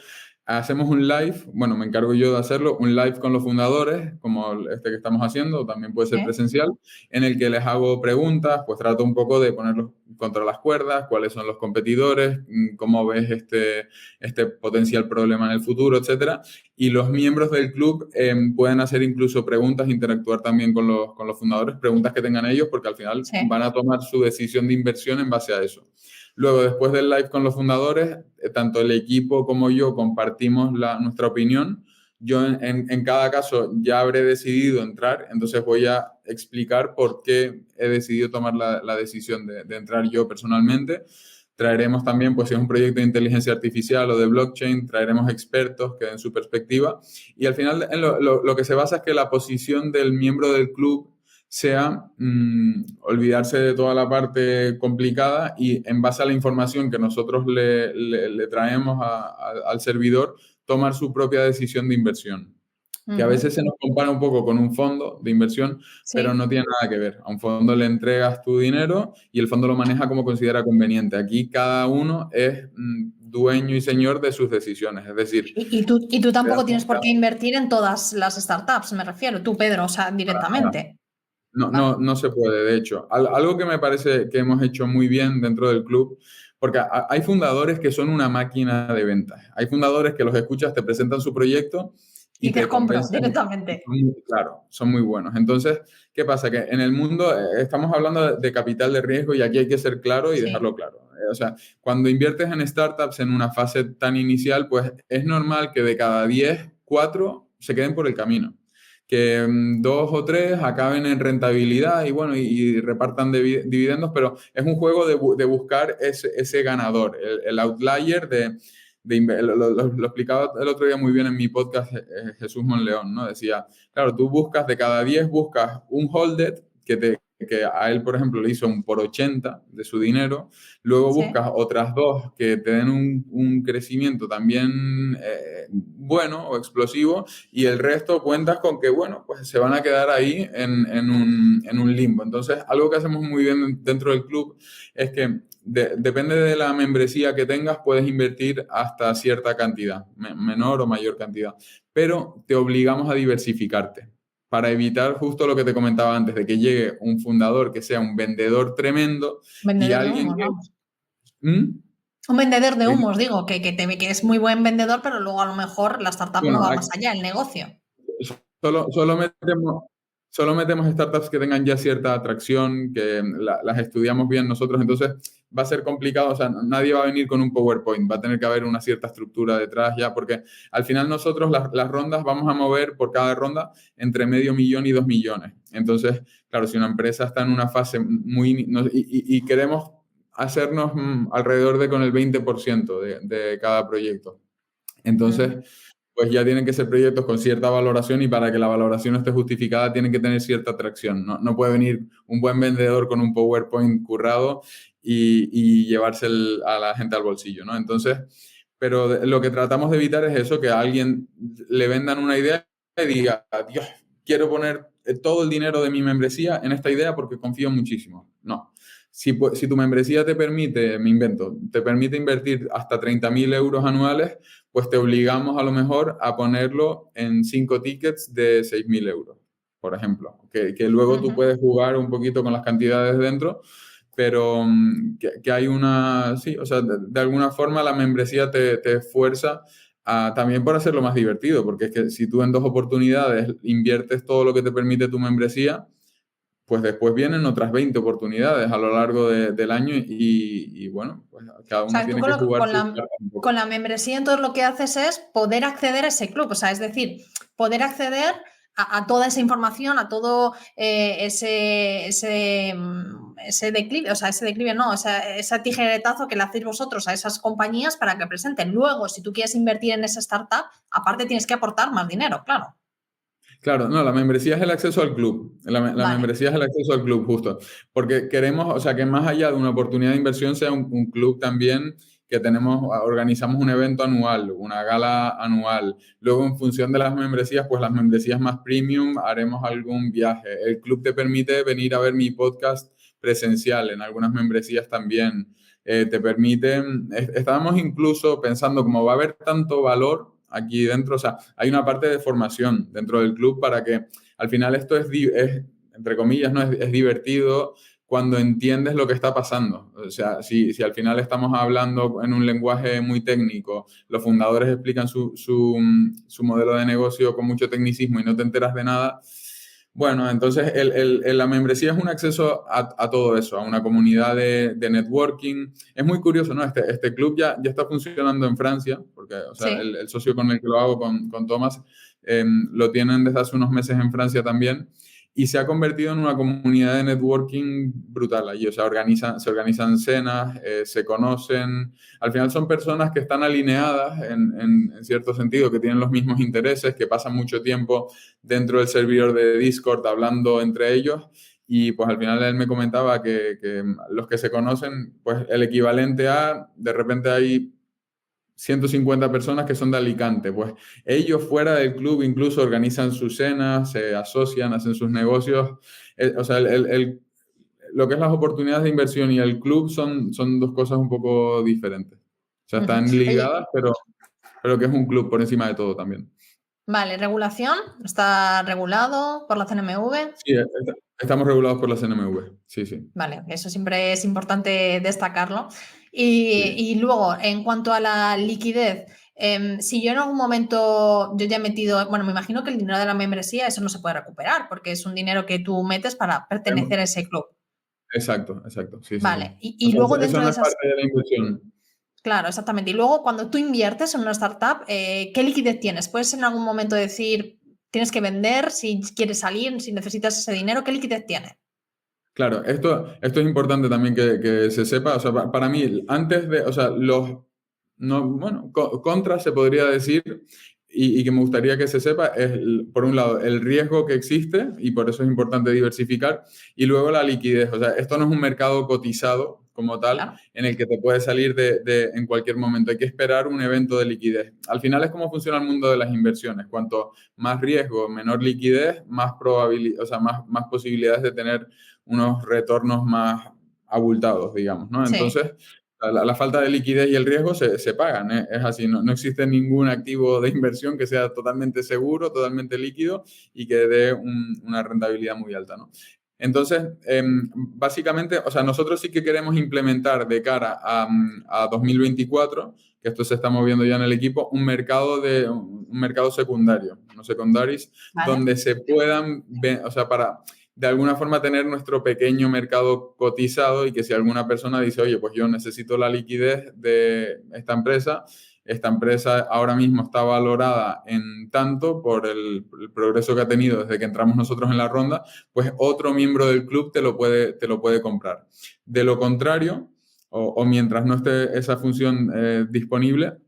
hacemos un live, bueno, me encargo yo de hacerlo, un live con los fundadores, como este que estamos haciendo, también puede ser presencial, en el que les hago preguntas, pues trato un poco de ponerlos contra las cuerdas, cuáles son los competidores, cómo ves este potencial problema en el futuro, etcétera. Y los miembros del club pueden hacer incluso preguntas, interactuar también con los fundadores, preguntas que tengan ellos, porque al final van a tomar su decisión de inversión en base a eso. Luego, después del live con los fundadores, tanto el equipo como yo compartimos nuestra opinión. Yo en cada caso ya habré decidido entrar, entonces voy a explicar por qué he decidido tomar la decisión de entrar yo personalmente. Traeremos también, pues si es un proyecto de inteligencia artificial o de blockchain, traeremos expertos que den su perspectiva. Y al final lo que se basa es que la posición del miembro del club sea olvidarse de toda la parte complicada y en base a la información que nosotros le traemos al servidor, tomar su propia decisión de inversión. Que a veces se nos compara un poco con un fondo de inversión, pero no tiene nada que ver. A un fondo le entregas tu dinero y el fondo lo maneja como considera conveniente. Aquí cada uno es dueño y señor de sus decisiones. Es decir... Y tú tampoco tienes por qué invertir en todas las startups, me refiero. Tú, Pedro, o sea, directamente. No se puede, de hecho. Algo que me parece que hemos hecho muy bien dentro del club, porque hay fundadores que son una máquina de ventas. Hay fundadores que los escuchas, te presentan su proyecto y te compran convencen directamente. Claro, son muy buenos. Entonces, ¿qué pasa? Que en el mundo estamos hablando de capital de riesgo y aquí hay que ser claro y dejarlo claro. O sea, cuando inviertes en startups en una fase tan inicial, pues es normal que de cada 10, 4 se queden por el camino. Que 2 o 3 acaben en rentabilidad y bueno, y repartan dividendos, pero es un juego de buscar ese ganador, el outlier lo explicaba el otro día muy bien en mi podcast Jesús Monleón, ¿no? Decía, claro, tú buscas, de cada 10 buscas un holded que a él, por ejemplo, le hizo un por 80 de su dinero, luego buscas otras 2 que te den un crecimiento también bueno o explosivo y el resto cuentas con que, bueno, pues se van a quedar ahí en un limbo. Entonces, algo que hacemos muy bien dentro del club es que depende de la membresía que tengas, puedes invertir hasta cierta cantidad, menor o mayor cantidad, pero te obligamos a diversificarte para evitar justo lo que te comentaba antes, de que llegue un fundador que sea un vendedor tremendo y alguien que... Un vendedor de humos, digo, que es muy buen vendedor, pero luego a lo mejor la startup no va más allá, el negocio. Solo metemos startups que tengan ya cierta atracción, que las estudiamos bien nosotros, entonces va a ser complicado, o sea, nadie va a venir con un PowerPoint, va a tener que haber una cierta estructura detrás ya, porque al final nosotros las rondas vamos a mover por cada ronda entre $500,000 y 2 millones. Entonces, claro, si una empresa está en una fase y queremos hacernos alrededor de con el 20% de cada proyecto. Entonces, pues ya tienen que ser proyectos con cierta valoración y para que la valoración esté justificada tienen que tener cierta atracción. No puede venir un buen vendedor con un PowerPoint currado y llevarse a la gente al bolsillo, ¿no? Entonces, pero lo que tratamos de evitar es eso, que a alguien le vendan una idea y diga, Dios, quiero poner todo el dinero de mi membresía en esta idea porque confío muchísimo. No. Si tu membresía te permite, te permite invertir hasta 30.000 euros anuales, pues te obligamos a lo mejor a ponerlo en 5 tickets de 6.000 euros, por ejemplo. Que luego tú puedes jugar un poquito con las cantidades dentro, pero que hay una... Sí, o sea, de alguna forma la membresía te fuerza también por hacerlo más divertido, porque es que si tú en 2 oportunidades inviertes todo lo que te permite tu membresía, pues después vienen otras 20 oportunidades a lo largo del año y bueno, pues cada uno tiene que jugar. Con la membresía entonces lo que haces es poder acceder a ese club, o sea, es decir, poder acceder a toda esa información, a todo ese declive, o sea, ese declive no, ese tijeretazo que le hacéis vosotros a esas compañías para que presenten. Luego, si tú quieres invertir en esa startup, aparte tienes que aportar más dinero, claro. Claro, no, la membresía es el acceso al club. La membresía es el acceso al club, justo. Porque queremos, o sea, que más allá de una oportunidad de inversión sea un club también que organizamos un evento anual, una gala anual. Luego, en función de las membresías, pues las membresías más premium, haremos algún viaje. El club te permite venir a ver mi podcast presencial, en algunas membresías también. Te permite, estábamos incluso pensando, como va a haber tanto valor aquí dentro, o sea, hay una parte de formación dentro del club para que al final esto es entre comillas, ¿no? Es divertido cuando entiendes lo que está pasando. O sea, si al final estamos hablando en un lenguaje muy técnico, los fundadores explican su modelo de negocio con mucho tecnicismo y no te enteras de nada, bueno, entonces la membresía es un acceso a todo eso, a una comunidad de networking. Es muy curioso, ¿no? Este club ya está funcionando en Francia, porque o sea, sí. el socio con el que lo hago, con Tomás, lo tienen desde hace unos meses en Francia también. y se ha convertido en una comunidad de networking brutal allí. O sea, se organizan cenas, se conocen. Al final son personas que están alineadas en cierto sentido, que tienen los mismos intereses, que pasan mucho tiempo dentro del servidor de Discord hablando entre ellos. Y pues al final él me comentaba que los que se conocen, pues el equivalente a, de repente hay 150 personas que son de Alicante, pues ellos fuera del club incluso organizan sus cenas, se asocian, hacen sus negocios. O sea, lo que es las oportunidades de inversión y el club son dos cosas un poco diferentes. O sea, están Oye, ligadas, pero que es un club por encima de todo también. vale, regulación, ¿está regulado por la CNMV? Sí, estamos regulados por la CNMV, sí, sí. Vale, eso siempre es importante destacarlo. Y, Sí. y luego, en cuanto a la liquidez, si yo en algún momento yo ya he metido, bueno, me imagino que el dinero de la membresía, eso no se puede recuperar, porque es un dinero que tú metes para pertenecer a ese club. Exacto, exacto, sí, sí, sí. Vale, y, O y sea, luego eso dentro de no es esas, parte de la inversión. claro, exactamente. Y luego cuando tú inviertes en una startup, ¿qué liquidez tienes? ¿Puedes en algún momento decir, tienes que vender, si quieres salir, si necesitas ese dinero, qué liquidez tiene? Claro, esto es importante también que se sepa. O sea, para mí, antes de, o sea, no, bueno, contras se podría decir, y que me gustaría que se sepa, es, por un lado, el riesgo que existe, y por eso es importante diversificar, y luego la liquidez. O sea, esto no es un mercado cotizado como tal, Claro. en el que te puede salir en cualquier momento. Hay que esperar un evento de liquidez. Al final es como funciona el mundo de las inversiones. Cuanto más riesgo, menor liquidez, más probabilidad, o sea, más posibilidades de tener unos retornos más abultados, digamos, ¿no? Sí. Entonces, la falta de liquidez y el riesgo se pagan, ¿eh? Es así, no existe ningún activo de inversión que sea totalmente seguro, totalmente líquido y que dé una rentabilidad muy alta, ¿no? Entonces, básicamente, o sea, nosotros sí que queremos implementar de cara a 2024, que esto se está moviendo ya en el equipo, un mercado secundario, no secundaries, Vale. donde se puedan, o sea, para de alguna forma tener nuestro pequeño mercado cotizado y que si alguna persona dice, oye, pues yo necesito la liquidez de esta empresa ahora mismo está valorada en tanto por el progreso que ha tenido desde que entramos nosotros en la ronda, pues otro miembro del club te lo puede comprar. De lo contrario, o mientras no esté esa función disponible,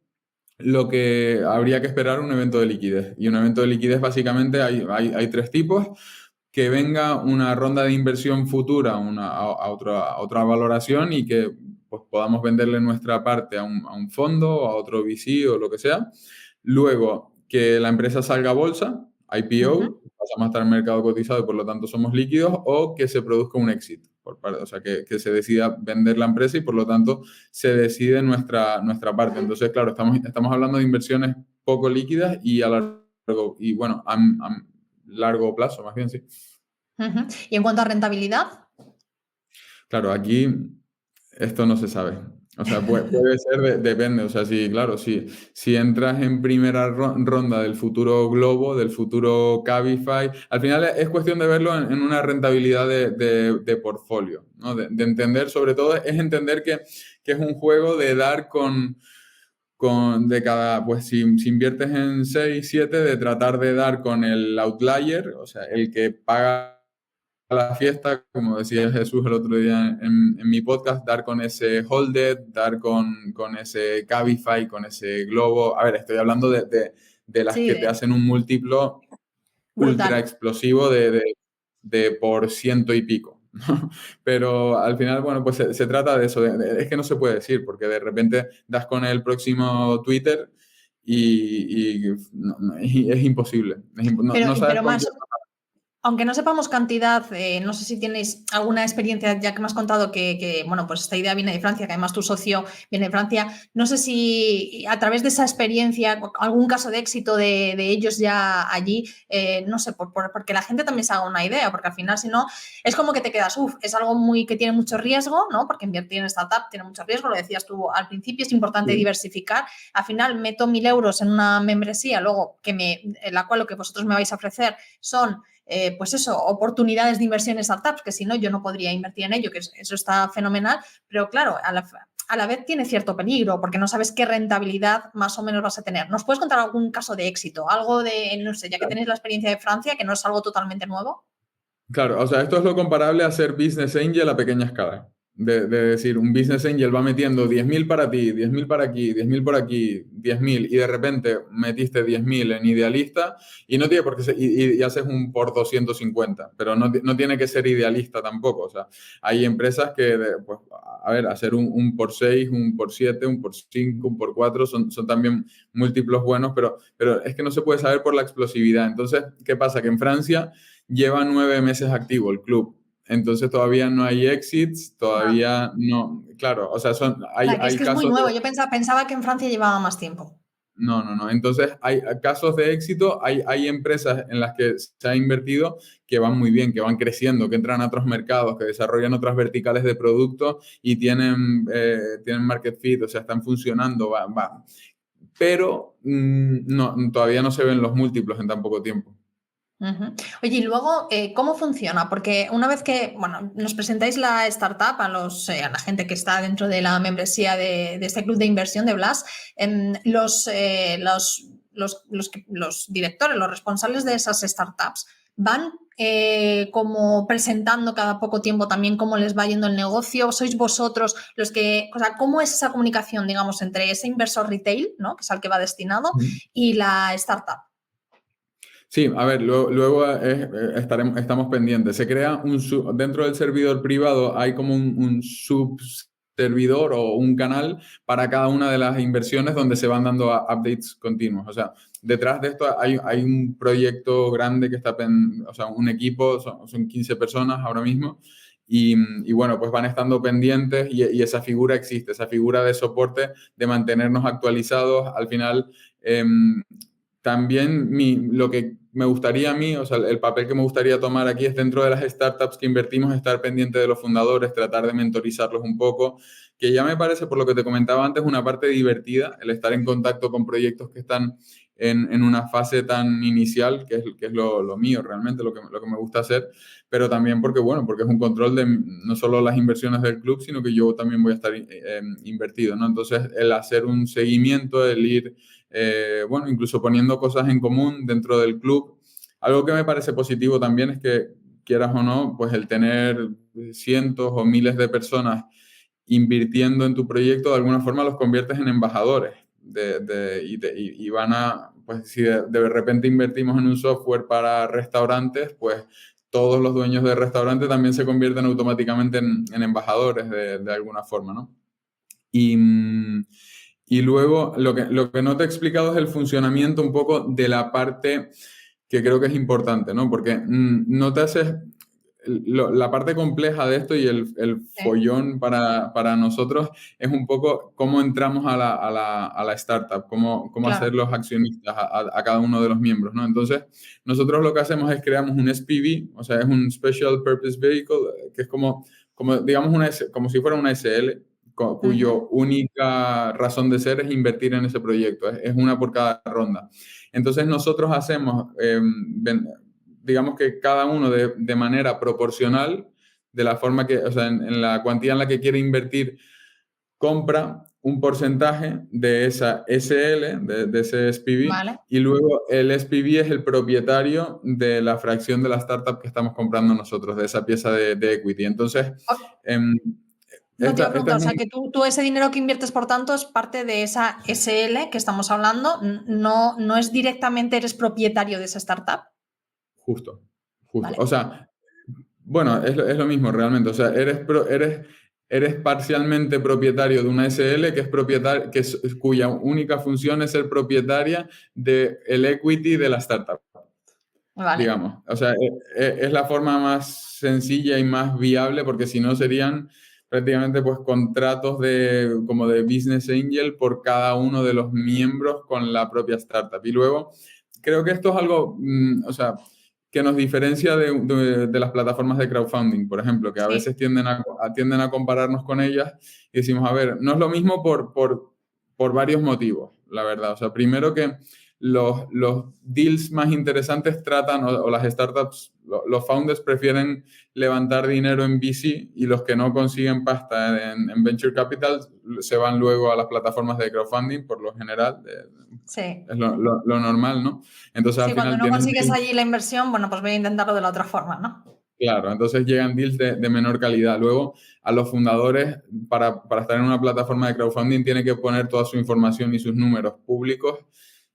lo que habría que esperar un evento de liquidez. Y un evento de liquidez básicamente hay tres tipos: que venga una ronda de inversión futura a otra valoración y que pues, podamos venderle nuestra parte a un fondo, a otro VC o lo que sea. Luego, que la empresa salga a bolsa, Ujú. IPO, pasamos a estar en mercado cotizado y por lo tanto somos líquidos, o que se produzca un exit, o sea, que se decida vender la empresa y por lo tanto se decide nuestra parte. Entonces, claro, estamos hablando de inversiones poco líquidas y a largo, y bueno, a largo plazo, más bien, sí. Ujú. Y en cuanto a rentabilidad, Claro, aquí esto no se sabe. O sea, puede ser, depende. O sea, sí, claro, si entras en primera ronda del futuro Globo, del futuro Cabify, al final es cuestión de verlo en una rentabilidad de portfolio, ¿no? De entender, sobre todo, es entender que es un juego de dar de cada, pues si inviertes en 6 7 de tratar de dar con el outlier, o sea, el que paga la fiesta, como decía Jesús el otro día en mi podcast, dar con ese Holded, dar con ese Cabify, con ese Globo. A ver, estoy hablando de las sí, que te hacen un múltiplo ultra brutal. explosivo de por ciento y pico. Pero al final, bueno, pues se trata de eso. Es que no se puede decir, porque de repente das con el próximo Twitter y es imposible. No sabes Pero con más, quién. aunque no sepamos cantidad, no sé si tenéis alguna experiencia, ya que me has contado bueno, pues esta idea viene de Francia, que además tu socio viene de Francia. No sé si a través de esa experiencia, algún caso de éxito de ellos ya allí, no sé, porque la gente también se haga una idea, porque al final, si no, es como que te quedas, es algo que tiene mucho riesgo, ¿no? Porque invertir en startup tiene mucho riesgo, lo decías tú al principio, es importante Sí. diversificar. Al final meto 1.000 euros en una membresía, luego en la cual lo que vosotros me vais a ofrecer son pues eso, oportunidades de inversión en startups, que si no, yo no podría invertir en ello, que eso está fenomenal, pero claro, a la vez tiene cierto peligro, porque no sabes qué rentabilidad más o menos vas a tener. ¿Nos puedes contar algún caso de éxito? Algo de, no sé, ya que tenéis la experiencia de Francia, que no es algo totalmente nuevo. Claro, o sea, esto es lo comparable a ser business angel a pequeña escala. De decir, un business angel va metiendo 10.000 para ti, 10.000 para aquí, 10.000 por aquí, 10.000 y de repente metiste 10.000 en idealista y no tiene por qué ser, y haces un por 250, pero no tiene que ser idealista tampoco. O sea, hay empresas que, pues, a ver, hacer un por 6, un por 7, un por 5, un por 4 son también múltiplos buenos, pero es que no se puede saber por la explosividad. Entonces, ¿qué pasa? Que en Francia lleva 9 meses activo el club. Entonces todavía no hay exits, Ah, todavía no. Claro, o sea, que es hay que es muy casos de. nuevo. Yo pensaba que en Francia llevaba más tiempo. No. Entonces hay casos de éxito, hay empresas en las que se ha invertido que van muy bien, que van creciendo, que entran a otros mercados, que desarrollan otras verticales de producto y tienen market fit, o sea, están funcionando, va. Pero no, todavía no se ven los múltiplos en tan poco tiempo. Ujú. Oye, y luego, ¿cómo funciona? Porque una vez que, bueno, nos presentáis la startup a la gente que está dentro de la membresía de este club de inversión de Blas, los directores, los responsables de esas startups, van como presentando cada poco tiempo también cómo les va yendo el negocio. ¿Sois vosotros los que, o sea, cómo es esa comunicación, digamos, entre ese inversor retail, ¿no? Que es al que va destinado, y la startup? Sí, a ver, luego estamos pendientes. Se crea dentro del servidor privado hay como un subservidor o un canal para cada una de las inversiones donde se van dando updates continuos. O sea, detrás de esto hay un proyecto grande que o sea, un equipo, son 15 personas ahora mismo. Y bueno, pues van estando pendientes y esa figura existe, esa figura de soporte, de mantenernos actualizados. Al final, también lo que me gustaría a mí, o sea, el papel que me gustaría tomar aquí es dentro de las startups que invertimos, estar pendiente de los fundadores, tratar de mentorizarlos un poco, que ya me parece, por lo que te comentaba antes, una parte divertida, el estar en contacto con proyectos que están en una fase tan inicial, que es lo mío realmente, lo que me gusta hacer, pero también porque, bueno, porque es un control de no solo las inversiones del club, sino que yo también voy a estar invertido, ¿no? Entonces, el hacer un seguimiento, el ir bueno, incluso poniendo cosas en común dentro del club. Algo que me parece positivo también es que, quieras o no, pues el tener cientos o miles de personas invirtiendo en tu proyecto, de alguna forma los conviertes en embajadores y van a, pues si de repente invertimos en un software para restaurantes, pues todos los dueños de restaurantes también se convierten automáticamente en embajadores de alguna forma, ¿no? Y, y luego lo que no te he explicado es el funcionamiento un poco de la parte que creo que es importante, ¿no? Porque no te haces. La parte compleja de esto y el Sí. follón para nosotros es un poco cómo entramos a la startup, cómo hacer Claro. los accionistas a cada uno de los miembros, ¿no? Entonces, nosotros lo que hacemos es creamos un SPV, o sea, es un Special Purpose Vehicle, que es digamos, como si fuera una SL, cuyo única razón de ser es invertir en ese proyecto, es una por cada ronda. Entonces, nosotros hacemos, digamos que cada uno de manera proporcional, de la forma que, o sea, en la cuantía en la que quiere invertir, compra un porcentaje de esa SL, de ese SPV, Vale. y luego el SPV es el propietario de la fracción de la startup que estamos comprando nosotros, de esa pieza de equity. Entonces, em, No te iba a esta preguntar, es o sea, que tú ese dinero que inviertes, por tanto, es parte de esa SL que estamos hablando, no es directamente eres propietario de esa startup. justo. O Vale. sea, bueno, es lo mismo realmente. O sea, eres parcialmente propietario de una SL que es cuya única función es ser propietaria del equity de la startup, Vale. digamos. O sea, es la forma más sencilla y más viable porque si no serían prácticamente pues contratos como de business angel por cada uno de los miembros con la propia startup. Y luego, creo que esto es algo, o sea, que nos diferencia de las plataformas de crowdfunding, por ejemplo, que a Sí. veces tienden a compararnos con ellas y decimos, a ver, no es lo mismo por varios motivos, la verdad. O sea, primero que los deals más interesantes tratan, o las startups, los founders prefieren levantar dinero en VC y los que no consiguen pasta en Venture Capital se van luego a las plataformas de crowdfunding, por lo general. Sí. Es lo normal, ¿no? Entonces al Sí, cuando final no tienes consigues allí la inversión, bueno, pues voy a intentarlo de la otra forma, ¿no? Claro, entonces llegan deals de menor calidad. Luego, a los fundadores, para estar en una plataforma de crowdfunding, tienen que poner toda su información y sus números públicos.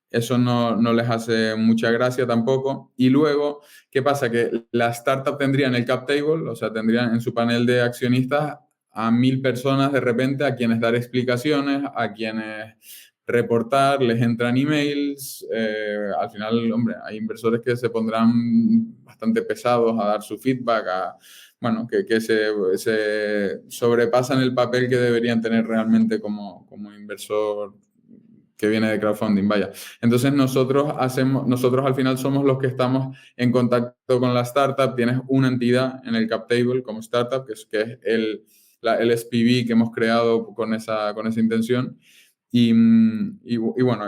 Eso no les hace mucha gracia tampoco. Y luego, ¿qué pasa? Que la startup tendría en el cap table, o sea, tendrían en su panel de accionistas a 1.000 personas de repente a quienes dar explicaciones, a quienes reportar, les entran emails. Al final, hombre, hay inversores que se pondrán bastante pesados a dar su feedback, bueno, que se sobrepasan el papel que deberían tener realmente como inversor que viene de crowdfunding, vaya. Entonces nosotros al final somos los que estamos en contacto con la startup. Tienes una entidad en el cap table como startup, que es el SPV que hemos creado con esa intención. Y bueno,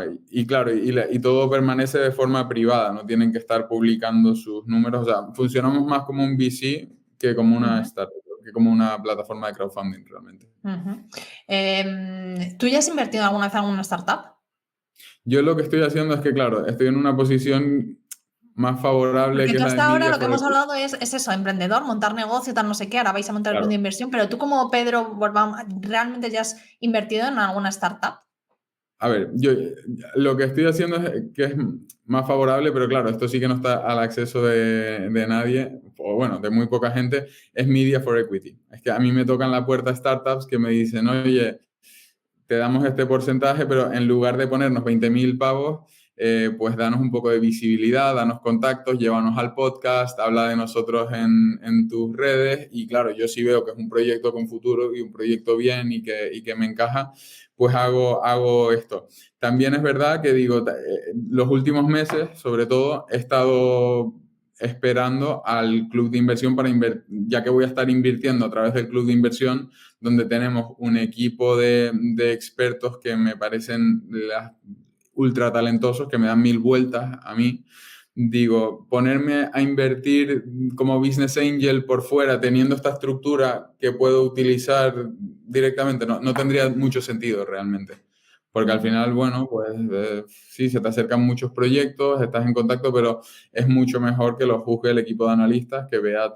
claro, y todo permanece de forma privada, no tienen que estar publicando sus números. O sea, funcionamos más como un VC que como una startup, que como una plataforma de crowdfunding realmente. ¿Tú ya has invertido alguna vez en alguna startup? Yo lo que estoy haciendo es que, claro, estoy en una posición más favorable Porque que tú la de hasta ahora Media lo que for hemos Equity. hablado es eso, emprendedor, montar negocio, tal no sé qué, ahora vais a montar el club de Claro. inversión, pero tú como Pedro Borbán, ¿realmente ya has invertido en alguna startup? A ver, yo lo que estoy haciendo es que es más favorable, pero claro, esto sí que no está al acceso de nadie, o bueno, de muy poca gente, es Media for Equity. Es que a mí me tocan la puerta startups que me dicen, oye, te damos este porcentaje, pero en lugar de ponernos 20.000 pavos, pues danos un poco de visibilidad, danos contactos, llévanos al podcast, habla de nosotros en tus redes. Y claro, yo sí veo que es un proyecto con futuro y un proyecto bien y que me encaja, pues hago esto. También es verdad que digo, los últimos meses, sobre todo, he estado esperando al club de inversión para invertir, ya que voy a estar invirtiendo a través del club de inversión, donde tenemos un equipo de expertos que me parecen ultra talentosos, que me dan 1.000 vueltas a mí. Digo, ponerme a invertir como business angel por fuera, teniendo esta estructura que puedo utilizar directamente, no tendría mucho sentido realmente. Porque al final, bueno, pues sí, se te acercan muchos proyectos, estás en contacto, pero es mucho mejor que lo juzgue el equipo de analistas, que vea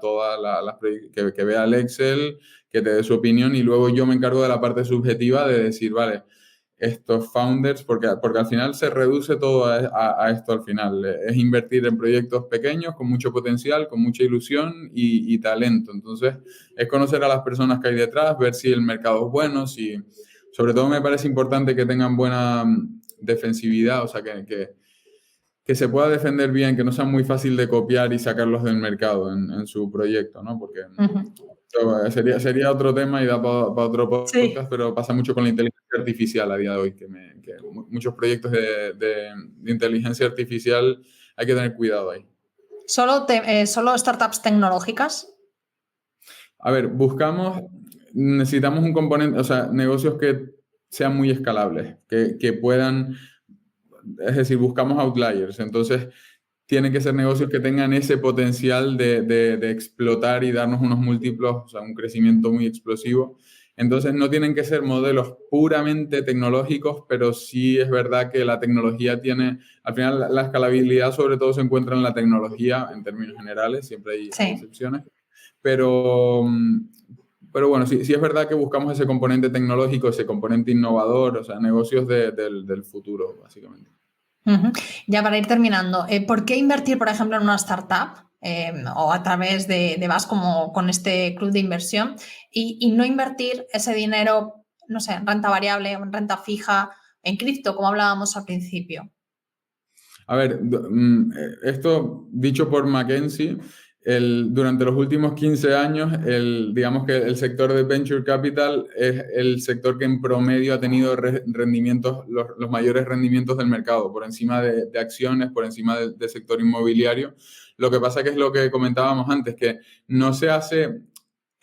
que vea el Excel, que te dé su opinión, y luego yo me encargo de la parte subjetiva de decir, vale, estos founders, porque al final se reduce todo a esto al final. Es invertir en proyectos pequeños con mucho potencial, con mucha ilusión y talento. Entonces, es conocer a las personas que hay detrás, ver si el mercado es bueno, si... Sobre todo me parece importante que tengan buena defensividad, o sea, que se pueda defender bien, que no sea muy fácil de copiar y sacarlos del mercado en su proyecto, ¿no? Porque sería otro tema y da para otro podcast, Sí. pero pasa mucho con la inteligencia artificial a día de hoy, que muchos proyectos de inteligencia artificial hay que tener cuidado ahí. ¿Solo startups tecnológicas? A ver, necesitamos un componente, o sea, negocios que sean muy escalables, que puedan, es decir, buscamos outliers. Entonces, tienen que ser negocios que tengan ese potencial de explotar y darnos unos múltiplos, o sea, un crecimiento muy explosivo. Entonces, no tienen que ser modelos puramente tecnológicos, pero sí es verdad que la tecnología tiene, al final, la escalabilidad sobre todo se encuentra en la tecnología en términos generales, siempre hay Sí. excepciones, pero bueno, sí es verdad que buscamos ese componente tecnológico, ese componente innovador, o sea, negocios del futuro, básicamente. Ya para ir terminando, ¿por qué invertir, por ejemplo, en una startup o a través de VAS como con este club de inversión y no invertir ese dinero, no sé, en renta variable, en renta fija, en cripto, como hablábamos al principio? A ver, esto dicho por McKinsey, durante los últimos 15 años, digamos que el sector de Venture Capital es el sector que en promedio ha tenido rendimientos, los mayores rendimientos del mercado, por encima de acciones, por encima del sector inmobiliario. Lo que pasa que es lo que comentábamos antes, que no se hace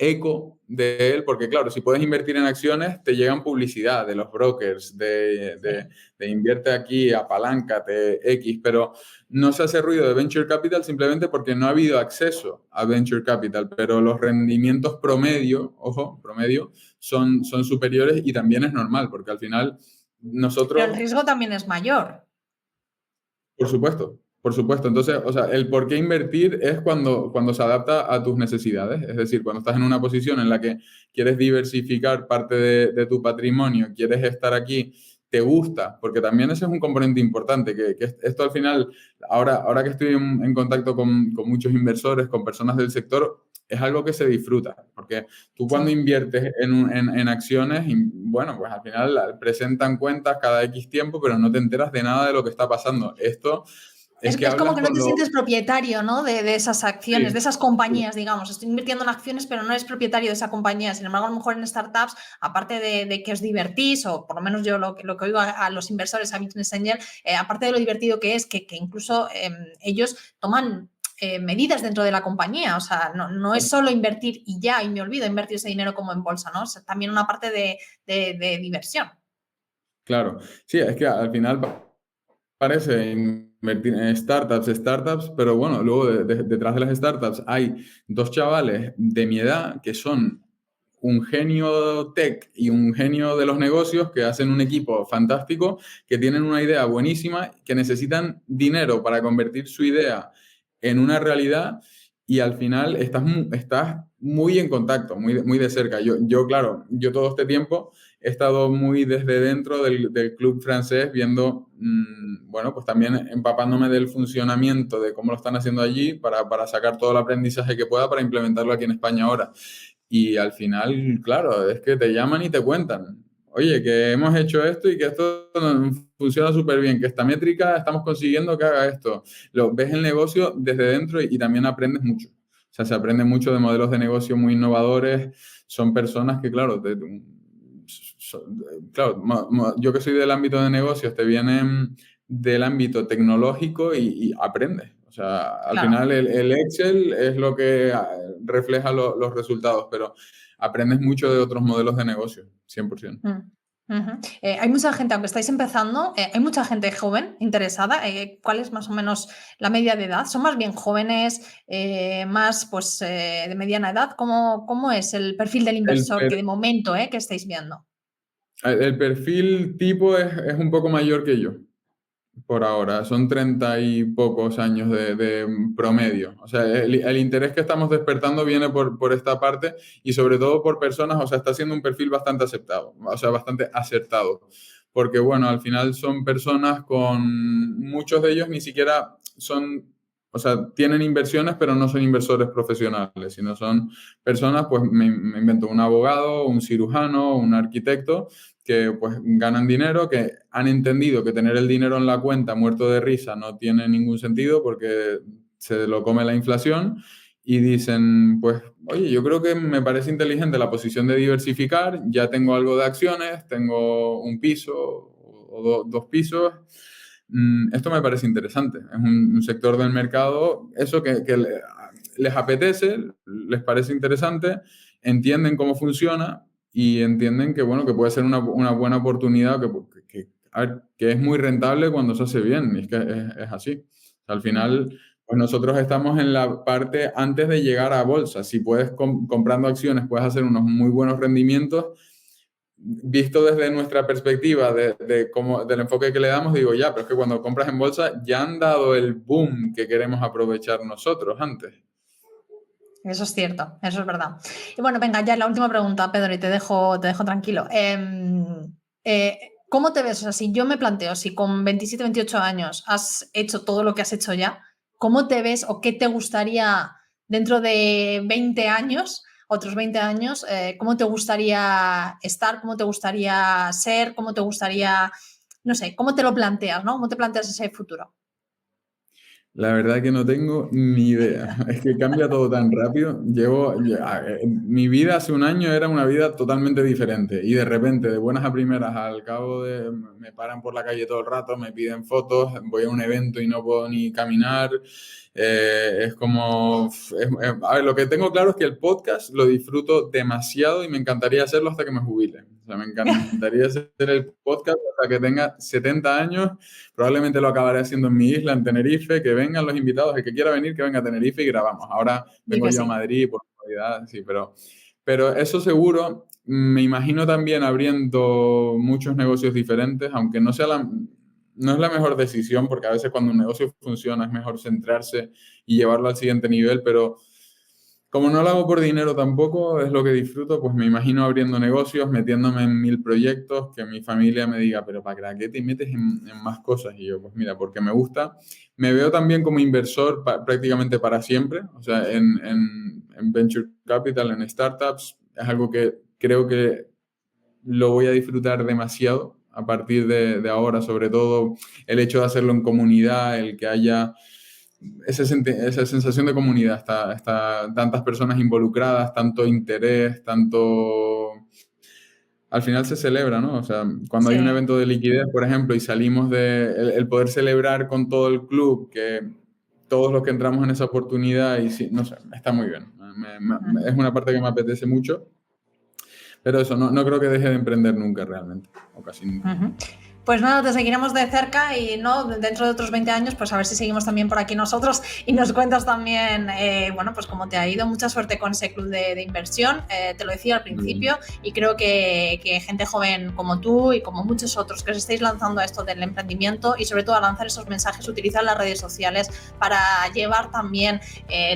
eco de él, porque claro, si puedes invertir en acciones, te llegan publicidad de los brokers, de invierte aquí, apaláncate, X, pero no se hace ruido de Venture Capital simplemente porque no ha habido acceso a Venture Capital, pero los rendimientos promedio, ojo, promedio, son superiores y también es normal, porque al final Pero el nosotros, riesgo también es mayor. por supuesto, Por supuesto, entonces, o sea, el por qué invertir es cuando se adapta a tus necesidades, es decir, cuando estás en una posición en la que quieres diversificar parte de tu patrimonio, quieres estar aquí, te gusta, porque también ese es un componente importante, que esto al final, ahora que estoy en contacto con muchos inversores, con personas del sector, es algo que se disfruta, porque tú Sí. cuando inviertes en acciones, bueno, pues al final presentan cuentas cada X tiempo, pero no te enteras de nada de lo que está pasando. Esto es que Es como hablas que no con te los... sientes propietario, ¿no? De esas acciones, Sí, de esas compañías, digamos. Estoy invirtiendo en acciones, pero no eres propietario de esa compañía. Sin embargo, a lo mejor en startups, aparte de que os divertís, o por lo menos yo lo que oigo a los inversores, a Business Angel, aparte de lo divertido que es, que incluso ellos toman medidas dentro de la compañía. O sea, no es solo invertir y ya, y me olvido invertir ese dinero como en bolsa, ¿no? O sea, también una parte de diversión. claro. Sí, es que al final parece invertir en startups, pero bueno, luego detrás de las startups hay dos chavales de mi edad que son un genio tech y un genio de los negocios que hacen un equipo fantástico, que tienen una idea buenísima, que necesitan dinero para convertir su idea en una realidad y al final estás muy en contacto, muy de cerca. Claro, yo todo este tiempo he estado muy desde dentro del club francés viendo, bueno, pues también empapándome del funcionamiento, de cómo lo están haciendo allí para sacar todo el aprendizaje que pueda para implementarlo aquí en España ahora. Y al final, claro, es que te llaman y te cuentan, oye, que hemos hecho esto y que esto funciona súper bien, que esta métrica estamos consiguiendo que haga esto. Lo ves el negocio desde dentro y también aprendes mucho. O sea, se aprende mucho de modelos de negocio muy innovadores. Son personas que, claro, claro, yo que soy del ámbito de negocios, te vienen del ámbito tecnológico y aprendes. O sea, al Claro. final el Excel es lo que refleja los resultados, pero aprendes mucho de otros modelos de negocio, 100%. Hay mucha gente, aunque estáis empezando, hay mucha gente joven interesada. ¿Cuál es más o menos la media de edad? ¿Son más bien jóvenes, más pues, de mediana edad? ¿Cómo es el perfil del El, inversor per- que de momento que estáis viendo? el perfil tipo es un poco mayor que yo. Por ahora, son 30 y pocos años de promedio. O sea, el interés que estamos despertando viene por esta parte y sobre todo por personas, o sea, está siendo un perfil bastante aceptado, o sea, bastante acertado. Porque, bueno, al final son personas muchos de ellos ni siquiera son, o sea, tienen inversiones, pero no son inversores profesionales, sino son personas, pues me invento un abogado, un cirujano, un arquitecto que pues ganan dinero, que han entendido que tener el dinero en la cuenta muerto de risa no tiene ningún sentido porque se lo come la inflación y dicen, pues, oye, yo creo que me parece inteligente la posición de diversificar, ya tengo algo de acciones, tengo un piso o dos pisos, esto me parece interesante, es un sector del mercado, eso que les apetece, les parece interesante, entienden cómo funciona y entienden que, bueno, que puede ser una buena oportunidad, a ver, que es muy rentable cuando se hace bien, y es que es así. Al final, pues nosotros estamos en la parte antes de llegar a bolsa. Si puedes, comprando acciones, puedes hacer unos muy buenos rendimientos. Visto desde nuestra perspectiva del enfoque que le damos, digo, ya, pero es que cuando compras en bolsa ya han dado el boom que queremos aprovechar nosotros antes. Eso es cierto, eso es verdad. Y bueno, venga, ya la última pregunta, Pedro, y te dejo tranquilo. ¿Cómo te ves? O sea, si yo me planteo, si con 27, 28 años has hecho todo lo que has hecho ya, ¿cómo te ves o qué te gustaría dentro de 20 años, otros 20 años, cómo te gustaría estar, cómo te gustaría ser, cómo te gustaría, no sé, cómo te lo planteas, ¿no? ¿Cómo te planteas ese futuro? La verdad que no tengo ni idea. Es que cambia todo tan rápido. Mi vida hace un año era una vida totalmente diferente y de repente, de buenas a primeras, al cabo de, me paran por la calle todo el rato, me piden fotos, voy a un evento y no puedo ni caminar. Es como, a ver, lo que tengo claro es que el podcast lo disfruto demasiado y me encantaría hacerlo hasta que me jubile. O sea, me encantaría hacer el podcast hasta que tenga 70 años. Probablemente lo acabaré haciendo en mi isla, en Tenerife, que vengan los invitados, el que quiera venir, que venga a Tenerife y grabamos. Ahora Di vengo que yo a sí. Madrid por Navidad, sí, pero eso seguro. Me imagino también abriendo muchos negocios diferentes, aunque no es la mejor decisión, porque a veces cuando un negocio funciona es mejor centrarse y llevarlo al siguiente nivel, pero como no lo hago por dinero tampoco, es lo que disfruto, pues me imagino abriendo negocios, metiéndome en 1000 proyectos, que mi familia me diga, pero ¿para qué te metes en más cosas? Y yo, pues mira, porque me gusta. Me veo también como inversor prácticamente para siempre, o sea, en Venture Capital, en startups, es algo que creo que lo voy a disfrutar demasiado a partir de ahora, sobre todo el hecho de hacerlo en comunidad, el que haya esa sensación de comunidad, está tantas personas involucradas, tanto interés, tanto... Al final se celebra, ¿no? O sea, cuando Sí. hay un evento de liquidez, por ejemplo, y salimos el poder celebrar con todo el club, que todos los que entramos en esa oportunidad, y sí, no sé, está muy bien. Es una parte que me apetece mucho. Pero eso, no creo que deje de emprender nunca realmente, o casi nunca. Uh-huh. Pues nada, te seguiremos de cerca y no dentro de otros 20 años, pues a ver si seguimos también por aquí nosotros y nos cuentas también, bueno, pues cómo te ha ido. Mucha suerte con ese club de inversión, te lo decía al principio, y creo que gente joven como tú y como muchos otros que os estáis lanzando a esto del emprendimiento y sobre todo a lanzar esos mensajes, utilizar las redes sociales para llevar también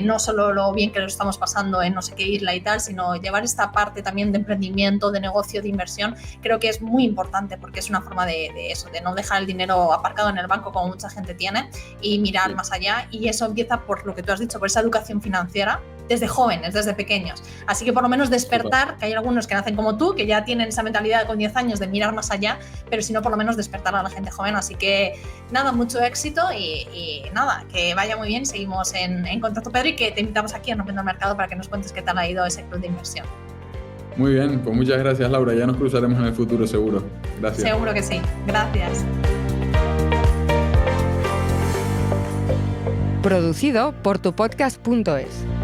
no solo lo bien que lo estamos pasando en no sé qué isla y tal, sino llevar esta parte también de emprendimiento, de negocio, de inversión. Creo que es muy importante porque es una forma de eso, de no dejar el dinero aparcado en el banco como mucha gente tiene y mirar más allá, y eso empieza por lo que tú has dicho, por esa educación financiera desde jóvenes, desde pequeños. Así que por lo menos despertar, que hay algunos que nacen como tú, que ya tienen esa mentalidad con 10 años de mirar más allá, pero si no, por lo menos despertar a la gente joven. Así que nada, mucho éxito y nada, que vaya muy bien. Seguimos en contacto, Pedro, y que te invitamos aquí a Rompiendo el Mercado para que nos cuentes qué tal ha ido ese club de inversión. Muy bien, pues muchas gracias, Laura. Ya nos cruzaremos en el futuro, seguro. Gracias. Seguro que sí. Gracias. Producido por tupodcast.es.